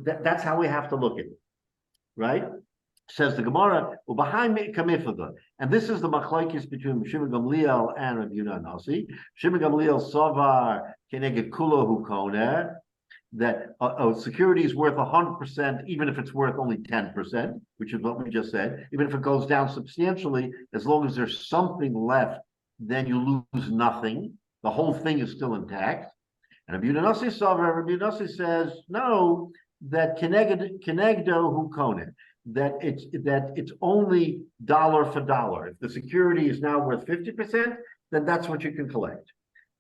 S1: that's how we have to look at it, right? Says the Gemara, well, behind me, kamiflaga. And this is the machlokes between Shimon Gamliel and Rabbi Yehuda Nasi. Shimon Gamliel savar keneged kulo hu koner, that security is worth 100%, even if it's worth only 10%, which is what we just said. Even if it goes down substantially, as long as there's something left, then you lose nothing. The whole thing is still intact. And Rabbi Yehuda Nasi says, no, that kenegdo hu koner, that it's only dollar for dollar. If the security is now worth 50%, then that's what you can collect.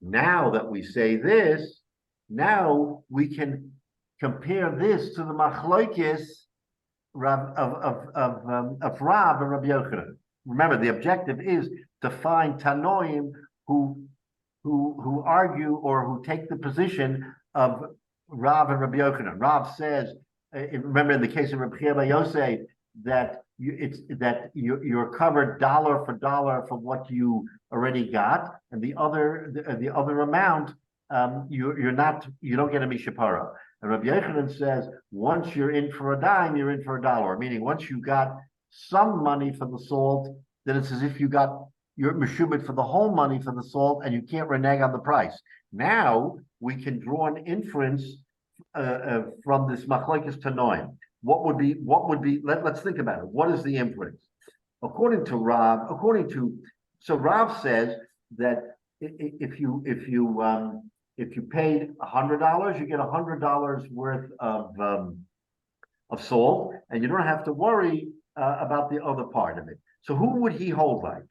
S1: Now that we say this, now we can compare this to the machlokes of Rav and Rabbi Yochanan. Remember, the objective is to find Tanoim who argue or who take the position of Rav and Rabbi Yochanan. Rav says, remember in the case of Rabbi Hyatt that you're covered dollar for dollar for what you already got, and the other amount you don't get a mishapara. And Rabbi Yochanan says once you're in for a dime, you're in for a dollar. Meaning once you got some money for the salt, then it's as if you're meshubit for the whole money for the salt, and you can't renege on the price. Now we can draw an inference from this machlokes tanoim. What would be? Let's think about it. What is the inference? According to Rav, so Rav says that if you paid $100, you get $100 worth of salt, and you don't have to worry about the other part of it. So who would he hold like?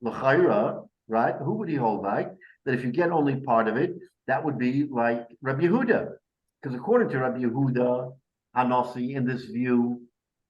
S1: L'chayra, right? Who would he hold like? That if you get only part of it, that would be like Rabbi Yehuda. Because according to Rabbi Yehuda Hanasi, in this view,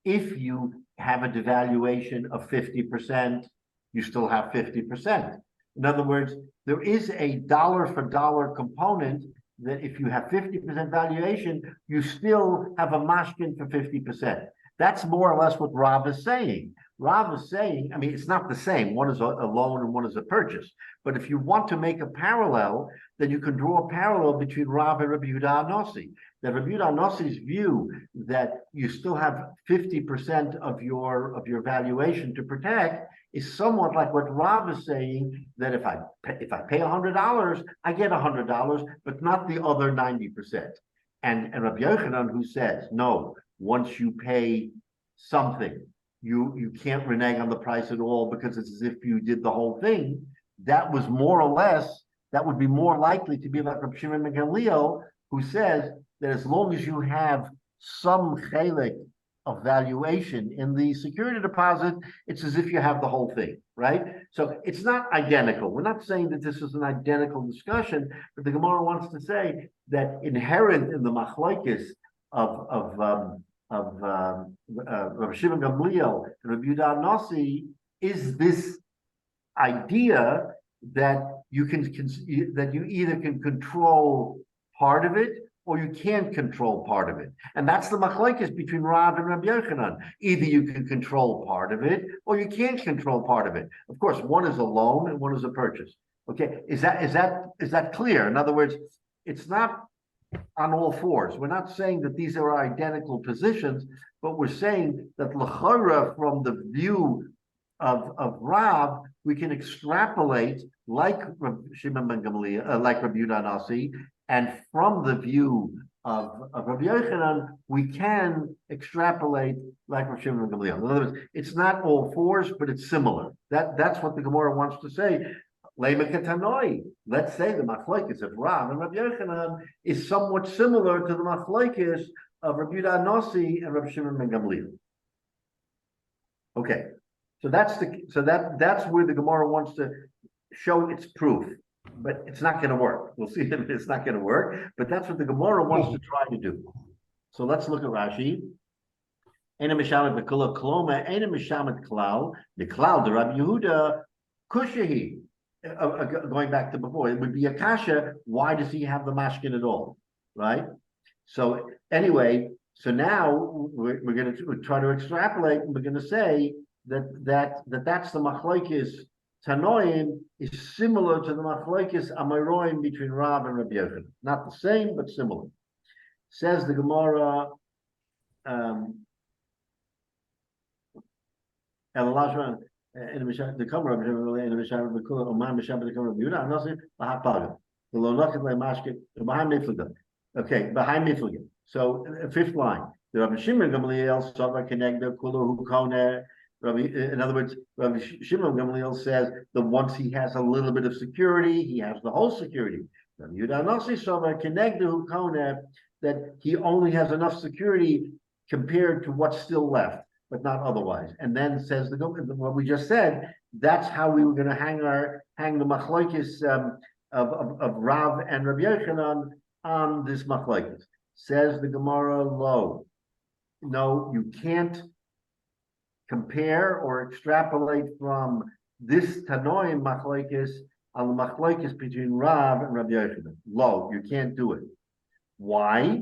S1: if you have a devaluation of 50%, you still have 50%. In other words, there is a dollar for dollar component that if you have 50% valuation, you still have a mashkin for 50%. That's more or less what Rav is saying. Rav is saying, I mean, it's not the same. One is a loan and one is a purchase. But if you want to make a parallel, then you can draw a parallel between Rav and Rabbi Yehuda Nasi. That Rabbi Yehuda Nasi's view that you still have 50% of your valuation to protect is somewhat like what Rav is saying, that if I pay $100, I get $100, but not the other 90%. And Rabbi Yochanan, who says, no, once you pay something, you can't renege on the price at all because it's as if you did the whole thing. That was more or less, that would be more likely to be like Rabbi Shimon ben Gamliel, who says that as long as you have some chelik of valuation in the security deposit, it's as if you have the whole thing, right? So it's not identical. We're not saying that this is an identical discussion, but the Gemara wants to say that inherent in the machlokes of Rabbi Shimon Gamliel and Rabbi Yehuda Nasi is this idea that you either can control part of it or you can't control part of it. And that's the machlokes between Rav and Rabbi Yochanan. Either you can control part of it or you can't control part of it. Of course, one is a loan and one is a purchase. Okay, is that clear? In other words, it's not on all fours. We're not saying that these are identical positions, but we're saying that l'chora, from the view of Rav, we can extrapolate like Shimon ben Gamliel, like Rabbi Yehuda Nasi, and from the view of Rabbi Yochanan, we can extrapolate like Rabbi Shimon ben Gamliel. In other words, it's not all fours, but it's similar. That's what the Gemara wants to say. Let's say the machlokes of Rav and Rabbi Yochanan is somewhat similar to the machlokes of Rabbi Yehuda Nasi and Rabbi Shimon ben Gamliel. Okay, so that's where the Gemara wants to show its proof, but it's not going to work. We'll see if it's not going to work, but that's what the Gemara wants to try to do. So let's look at Rashi. Ena mishamet b'kula kloma, ena mishamet klal, the klal, the Rabbi Yehuda, kushahi. Going back to before, it would be a kasha. Why does he have the mashkin at all, right? So anyway, so now we're going to try to extrapolate, and we're going to say that's the machlokes Tanoim is similar to the machlokes Amoraim between Rav and Rabbi Yochanan. Not the same, but similar. Says the Gemara. In the cover of in the Mishnah the Kula Oman Mishnah the cover of Yehuda and also Lahapaga. The Lonaket Lemashke behind Miflaga. Okay, behind Miflaga. So fifth line. The Rabbi Shimon Gamliel Sava Kenegda Kula Hukone. In other words, Rabbi Shimon Gamliel says that once he has a little bit of security, he has the whole security. Rabbi Yehuda Nasi Sava Kenegda Hukone, that he only has enough security compared to what's still left, but not otherwise. And then says what we just said, that's how we were going to hang the machlokes of Rav and Rabbi Yochanan on this machlokes. Says the Gemara, lo, no, you can't compare or extrapolate from this Tanoim machlokes on the machlokes between Rav and Rabbi Yochanan. Lo, you can't do it. Why?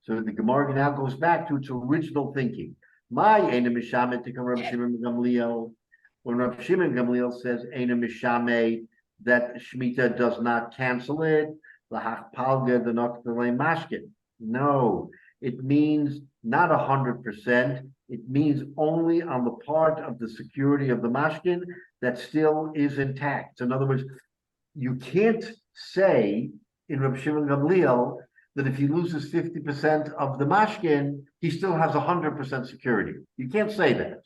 S1: So the Gemara now goes back to its original thinking. My Eina Mishamet to come Rabbi Shimon Gamliel. When Rabbi Shimon Gamliel says Eina Mishamet, that Shemitah does not cancel it, Lahach Palga the Noctale Mashkin. No, it means not 100%. It means only on the part of the security of the mashkin that still is intact. So in other words, you can't say in Rabbi Shimon Gamliel that if he loses 50% of the mashkin, he still has 100% security. You can't say that.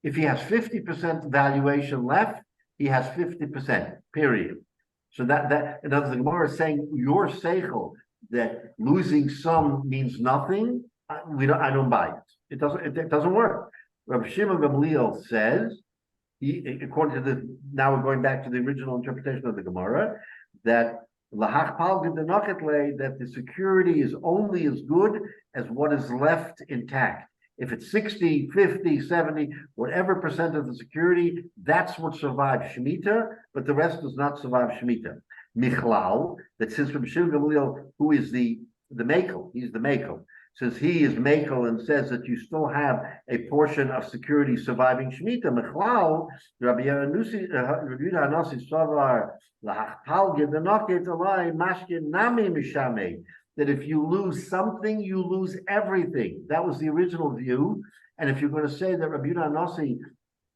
S1: If he has 50% valuation left, he has 50%, period. So that in other words, the Gemara is saying your seichel that losing some means nothing. I don't buy it. It doesn't work. Rabbi Shimon Gamliel says, according to now we're going back to the original interpretation of the Gemara, that that the security is only as good as what is left intact. If it's 60, 50, 70, whatever percent of the security, that's what survives Shemitah, but the rest does not survive Shemitah. Michlal, that since Rabbi Shimon Gamliel, who is the Mekel, he's the Mekel, since he is Mekel and says that you still have a portion of security surviving Shemitah, Michlal, Rabbi Yehuda Nasi Savar, Lahachpal Gedanoket Alai Mashkin Nami Mishame, that if you lose something, you lose everything. That was the original view. And if you're going to say that Rabbi Yehuda Nasi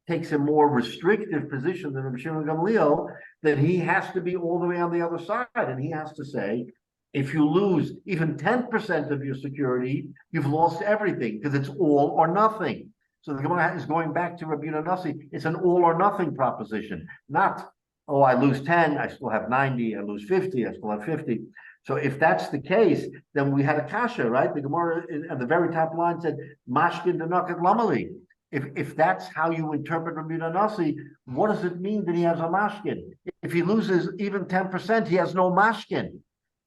S1: takes a more restrictive position than Rabbi Shimon Gamliel, then he has to be all the way on the other side. And he has to say, if you lose even 10% of your security, you've lost everything because it's all or nothing. So the Gemara is going back to Rabbi Yehuda Nasi. It's an all or nothing proposition, not, oh, I lose 10, I still have 90, I lose 50, I still have 50. So if that's the case, then we had a kasha, right? The Gemara at the very top line said, Mashkin denoket lamali. If that's how you interpret Rabbi Yehuda Nasi, what does it mean that he has a mashkin? If he loses even 10%, he has no mashkin.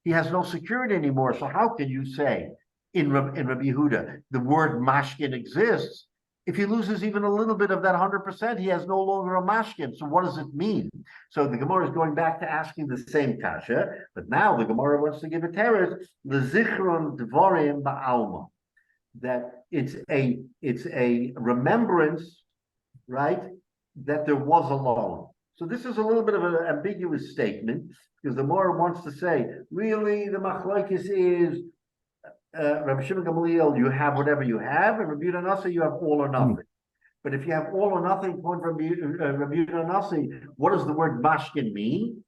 S1: He has no security anymore. So how can you say in Rabbi Yehuda the word mashkin exists? If he loses even a little bit of that 100%, he has no longer a mashkin. So what does it mean? So the Gemara is going back to asking the same kasha, but now the Gemara wants to give a teretz, l'zichron dvorim ba'alma, that it's a remembrance, right, that there was a loan. So this is a little bit of an ambiguous statement because the Gemara wants to say, really, the machlokes is Rabbi Shimon Gamliel, you have whatever you have, and Rabbi Yehuda Nasi, you have all or nothing. But if you have all or nothing, according to Rabbi Yehuda Nasi, what does the word mashkin mean?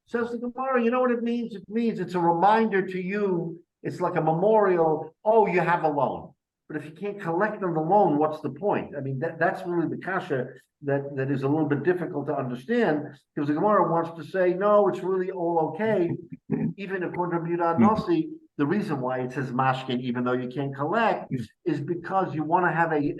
S1: Says the Gemara, you know what it means? It means it's a reminder to you. It's like a memorial. Oh, you have a loan. But if you can't collect on the loan, what's the point? I mean, that's really the kasha that is a little bit difficult to understand, because the Gemara wants to say, no, it's really all okay. Even according to Rabbi Yehuda Nasi, the reason why it says mashkin, even though you can't collect, is because you want to have a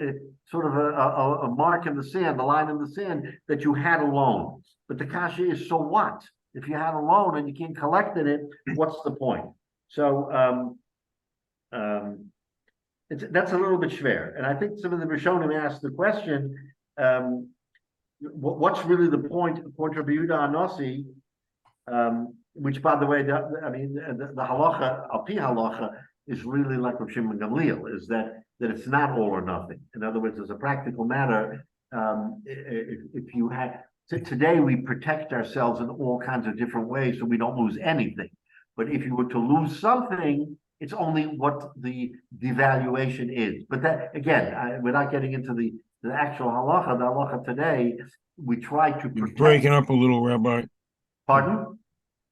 S1: sort of a mark in the sand, a line in the sand, that you had a loan. But the kasha is, so what? If you had a loan and you can't collect it, what's the point? So that's a little bit schwer. And I think some of the Rishonim asked the question, what's really the point according to Rabbi Yehuda Nasi, which, by the way, the halacha, al-pi halacha, is really like Rabbi Shimon Gamliel, is that it's not all or nothing. In other words, as a practical matter, if you had, today we protect ourselves in all kinds of different ways so we don't lose anything. But if you were to lose something, it's only what the devaluation is. But that, again, we're not getting into the actual halacha. The halacha today, we try to
S4: You're
S1: protect.
S4: breaking up a little, Rabbi.
S1: Pardon?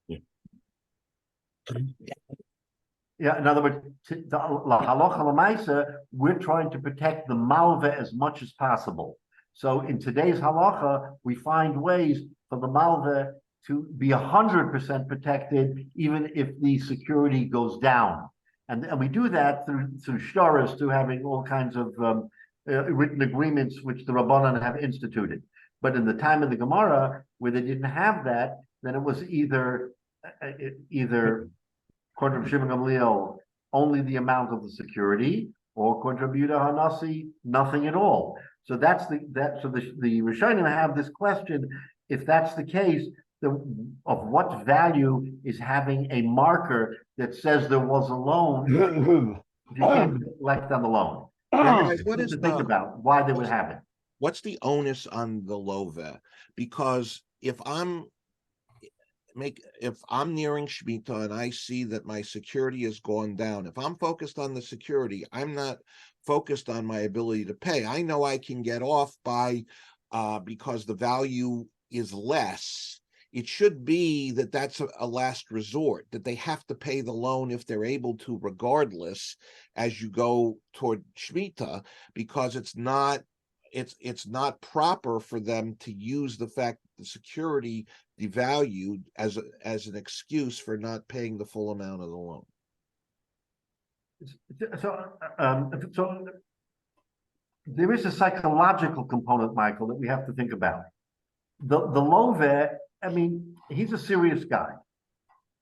S4: Yeah.
S1: Yeah, in other words, the halacha l'maisa, we're trying to protect the malva as much as possible. So in today's halacha, we find ways for the malva to be 100% protected, even if the security goes down. And we do that through shtaras, through having all kinds of written agreements which the Rabbanan have instituted. But in the time of the Gemara, where they didn't have that, then it was either according to Shimon Gamliel, only the amount of the security, or according to Rabbi Yehuda Nasi, nothing at all. So the Rishonim have this question: if that's the case, of what value is having a marker that says there was a loan if you can't collect on the loan?
S3: What is
S1: to think about why they would have it?
S3: What's the onus on the love? Because if I'm nearing Shemitah and I see that my security has gone down, if I'm focused on the security, I'm not focused on my ability to pay. I know I can get off by because the value is less. It should be that that's a last resort, that they have to pay the loan if they're able to, regardless, as you go toward Shemitah, because it's not proper for them to use the fact that the security devalued as an excuse for not paying the full amount of the loan.
S1: So there is a psychological component, Michael, that we have to think about. The love, I mean, he's a serious guy.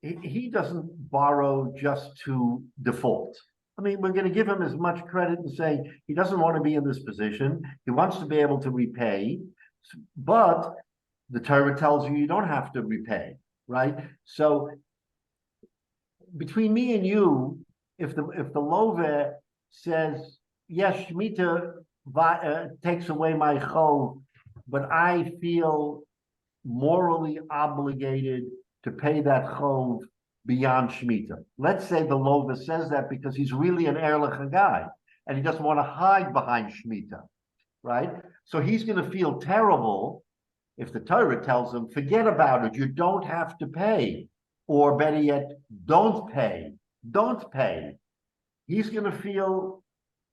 S1: He doesn't borrow just to default. I mean, we're going to give him as much credit and say he doesn't want to be in this position. He wants to be able to repay, but the Torah tells you don't have to repay, right? So between me and you, if the love says, yes, Shemitah takes away my chov, but I feel morally obligated to pay that chov beyond Shemitah. Let's say the Lova says that because he's really an Erlich guy and he doesn't want to hide behind Shemitah, right? So he's going to feel terrible if the Torah tells him, forget about it, you don't have to pay. Or better yet, don't pay. He's going to feel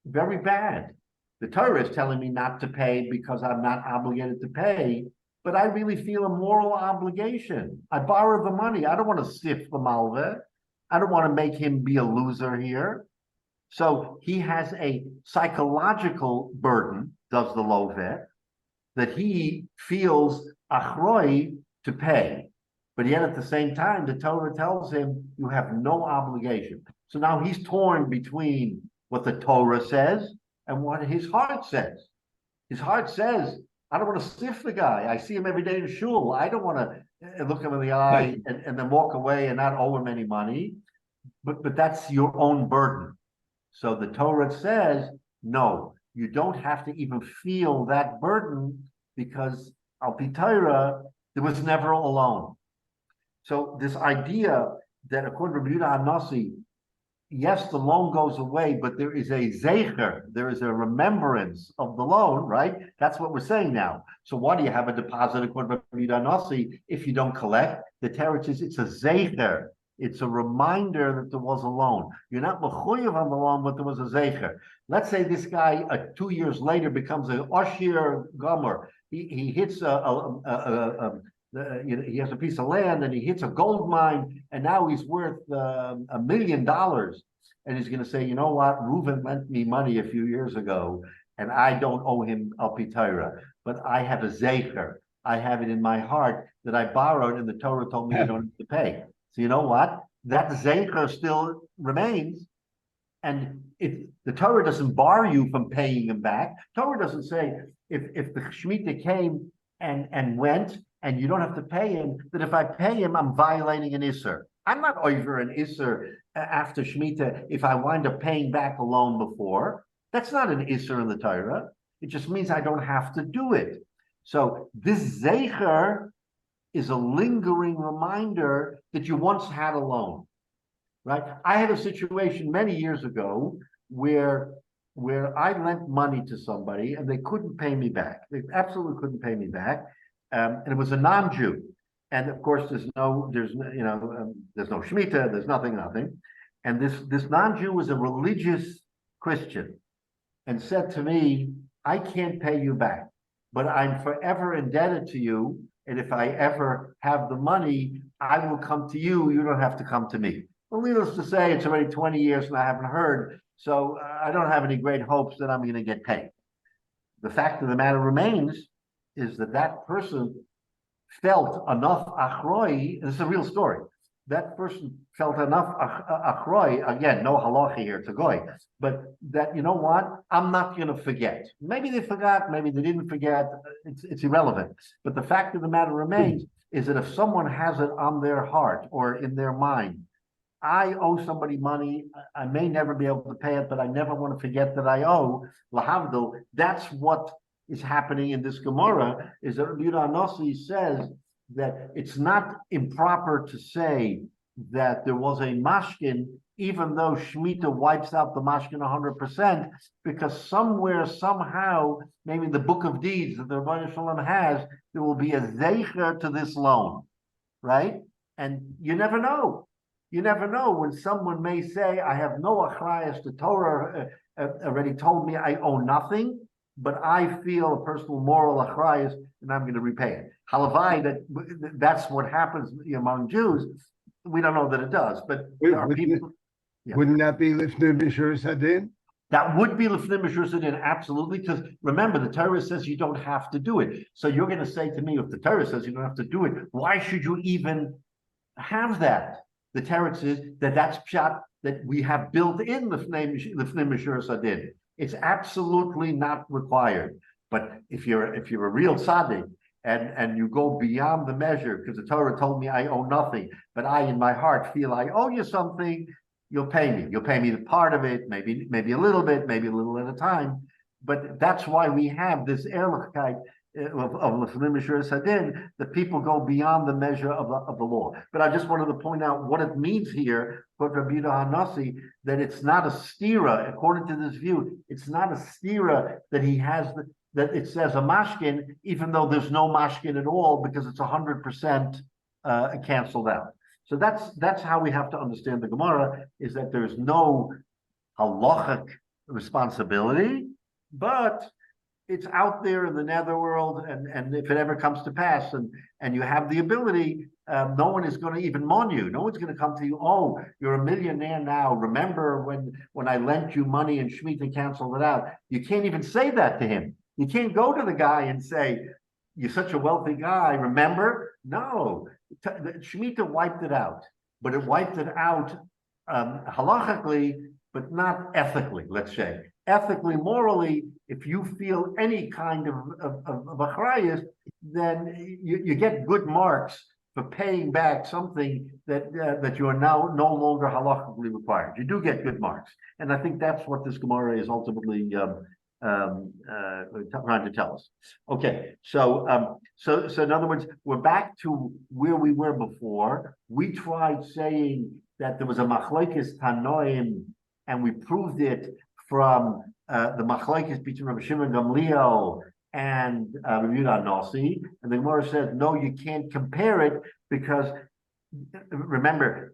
S1: very bad. The Torah is telling me not to pay because I'm not obligated to pay, but I really feel a moral obligation. I borrowed the money. I don't want to sift the malva. I don't want to make him be a loser here. So he has a psychological burden, does the lovet, that he feels achroi to pay. But yet at the same time, the Torah tells him you have no obligation. So now he's torn between what the Torah says and what his heart says. His heart says, I don't want to stiff the guy. I see him every day in shul. I don't want to look him in the eye and then walk away and not owe him any money. But that's your own burden. So the Torah says, no, you don't have to even feel that burden because al-pi Torah, there was never a loan. So this idea that according to Rabbi Yehuda Nasi, yes, the loan goes away, but there is a zecher, there is a remembrance of the loan, right? That's what we're saying now. So why do you have a deposit according to Rabbi Hyatt if you don't collect? The Torah says it's a zecher. It's a reminder that there was a loan. You're not mechuyev on the loan, but there was a zecher. Let's say this guy 2 years later becomes a Shiur gomer. He hits he has a piece of land and he hits a gold mine, and now he's worth $1 million. And he's going to say, you know what? Reuven lent me money a few years ago, and I don't owe him al pi Torah, but I have a zecher. I have it in my heart that I borrowed, and the Torah told me you don't have to pay. So you know what? That zecher still remains, and the Torah doesn't bar you from paying him back. Torah doesn't say if the Shemitah came and went, and you don't have to pay him, that if I pay him, I'm violating an Isser. I'm not over an Isser after Shemitah if I wind up paying back a loan before. That's not an Isser in the Torah. It just means I don't have to do it. So this Zecher is a lingering reminder that you once had a loan, right? I had a situation many years ago where I lent money to somebody and they couldn't pay me back. They absolutely couldn't pay me back. And it was a non-Jew, and of course there's no Shemitah, there's nothing. And this non-Jew was a religious Christian, and said to me, "I can't pay you back, but I'm forever indebted to you. And if I ever have the money, I will come to you. You don't have to come to me." Well, needless to say, it's already 20 years and I haven't heard, so I don't have any great hopes that I'm going to get paid. The fact of the matter remains is that person felt enough achroi. This is a real story. That person felt enough achroi. Again, no halacha here to goy, but that, you know what? I'm not going to forget. Maybe they forgot, maybe they didn't forget. It's irrelevant. But the fact of the matter remains is that if someone has it on their heart or in their mind, I owe somebody money. I may never be able to pay it, but I never want to forget that I owe. Lahavdil. That's what is happening in this Gemara, is that Rabbi Hyatt says that it's not improper to say that there was a mashkin, even though Shemitah wipes out the mashkin 100%, because somewhere, somehow, maybe in the book of deeds that the Rebbeinu Shalom has, there will be a zeicher to this loan, right? And you never know. You never know when someone may say, I have no achrayas, the Torah already told me I owe nothing, but I feel a personal moral achrayas and I'm going to repay it. Halavai, that's what happens among Jews. We don't know that it does, but there are people.
S6: Wouldn't that be lifnei b'shuras hadin?
S1: That would be lifnei b'shuras hadin, absolutely. Because remember, the Torah says you don't have to do it. So you're going to say to me, if the Torah says you don't have to do it, why should you even have that? The Torah says that's pshat that we have built in lifnei b'shuras hadin. It's absolutely not required. But if you're a real tzaddik and you go beyond the measure, because the Torah told me I owe nothing, but I in my heart feel I owe you something, you'll pay me. You'll pay me the part of it, maybe a little bit, maybe a little at a time. But that's why we have this ehrlichkeit of lifnei b'shuras hadin, that people go beyond the measure of the law. But I just wanted to point out what it means here for Rabbi Hanasi, that it's not a stira, according to this view, it's not a stira that he has, that it says a mashkin, even though there's no mashkin at all, because it's 100% canceled out. So that's how we have to understand the Gemara, is that there's no halachic responsibility, but it's out there in the netherworld, and if it ever comes to pass, and you have the ability, no one is going to even mourn you. No one's going to come to you, oh, you're a millionaire now. Remember when I lent you money and Shemitah canceled it out? You can't even say that to him. You can't go to the guy and say, you're such a wealthy guy, remember? No, Shemitah wiped it out, but it wiped it out halachically, but not ethically, let's say. Ethically, morally, if you feel any kind of achrayas, then you get good marks for paying back something that you are now no longer halachically required. You do get good marks, and I think that's what this Gemara is ultimately trying to tell us. Okay, so in other words, we're back to where we were before. We tried saying that there was a machlokes tanoim, and we proved it from the machlokes between Rabbi Shimon Gamliel and Rabbi Yehuda Nasi, and the Gemara says, no, you can't compare it because, remember,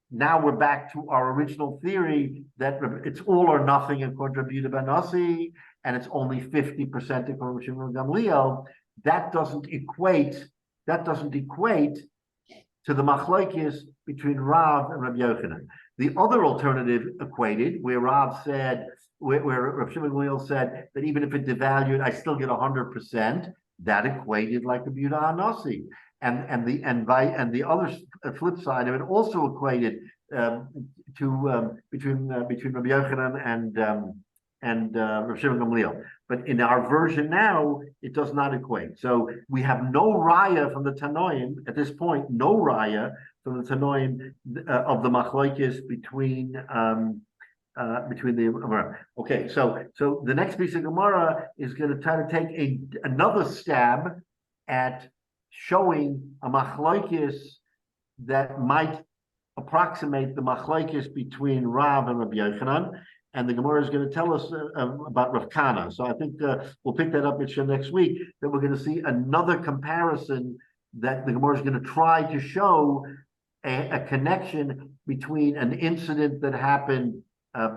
S1: now we're back to our original theory that it's all or nothing according to Rabbi Yehuda Nasi, and it's only 50% according to Rabbi Shimon Gamliel. That doesn't equate to the machlokes between Rav and Rabbi Yochanan. The other alternative equated, where Rav said, where Rabbi Shimon Gamliel said that even if it devalued, I still get 100%. That equated like Rabbi Yehuda Nasi, and the other flip side of it also equated between Rabbi Yochanan and Rabbi Shimon Gamliel. But in our version now, it does not equate. So we have no raya from the Tanoim at this point, no raya from the Tanoim of the machlokes between the okay. So the next piece of Gemara is going to try to take another stab at showing a machlokes that might approximate the machlokes between Rav and Rabbi Yochanan. And the Gemara is going to tell us about Rav Kana. So I think we'll pick that up next week, that we're going to see another comparison that the Gemara is going to try to show a connection between an incident that happened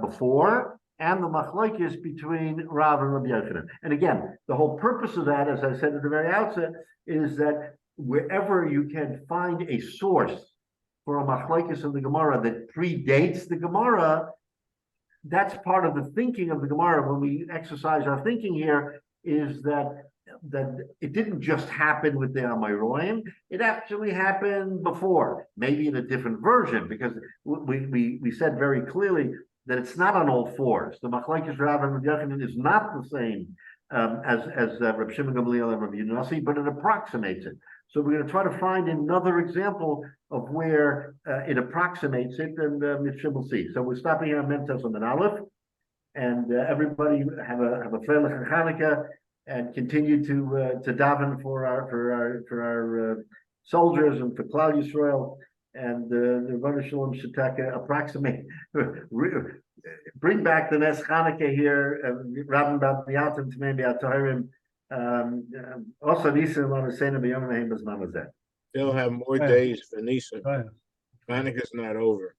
S1: before and the machlokes between Rav and Rabbi Yochanan. And again, the whole purpose of that, as I said at the very outset, is that wherever you can find a source for a machlokes of the Gemara that predates the Gemara, that's part of the thinking of the Gemara when we exercise our thinking here, is that it didn't just happen with the Amoraim, it actually happened before, maybe in a different version, because we said very clearly that it's not on all fours. The machlokes Rav and Rabbi Yochanan is not the same as Rabbi Shimon Gamliel and Rabbi Yehuda Nasi, but it approximates it. So we're going to try to find another example of where it approximates it, and we'll see. So we're stopping here on Memtes on the Aleph, and everybody have a Freilich Chanukah, and continue to daven for our soldiers and for Klal Yisrael, and the Rebbeinu Shalom Shetaka approximate, bring back the Nes Chanukah here, Rabbi Miatim Tmei B'Atorim.
S2: They'll have more days for Nisan. Hanukkah's not over.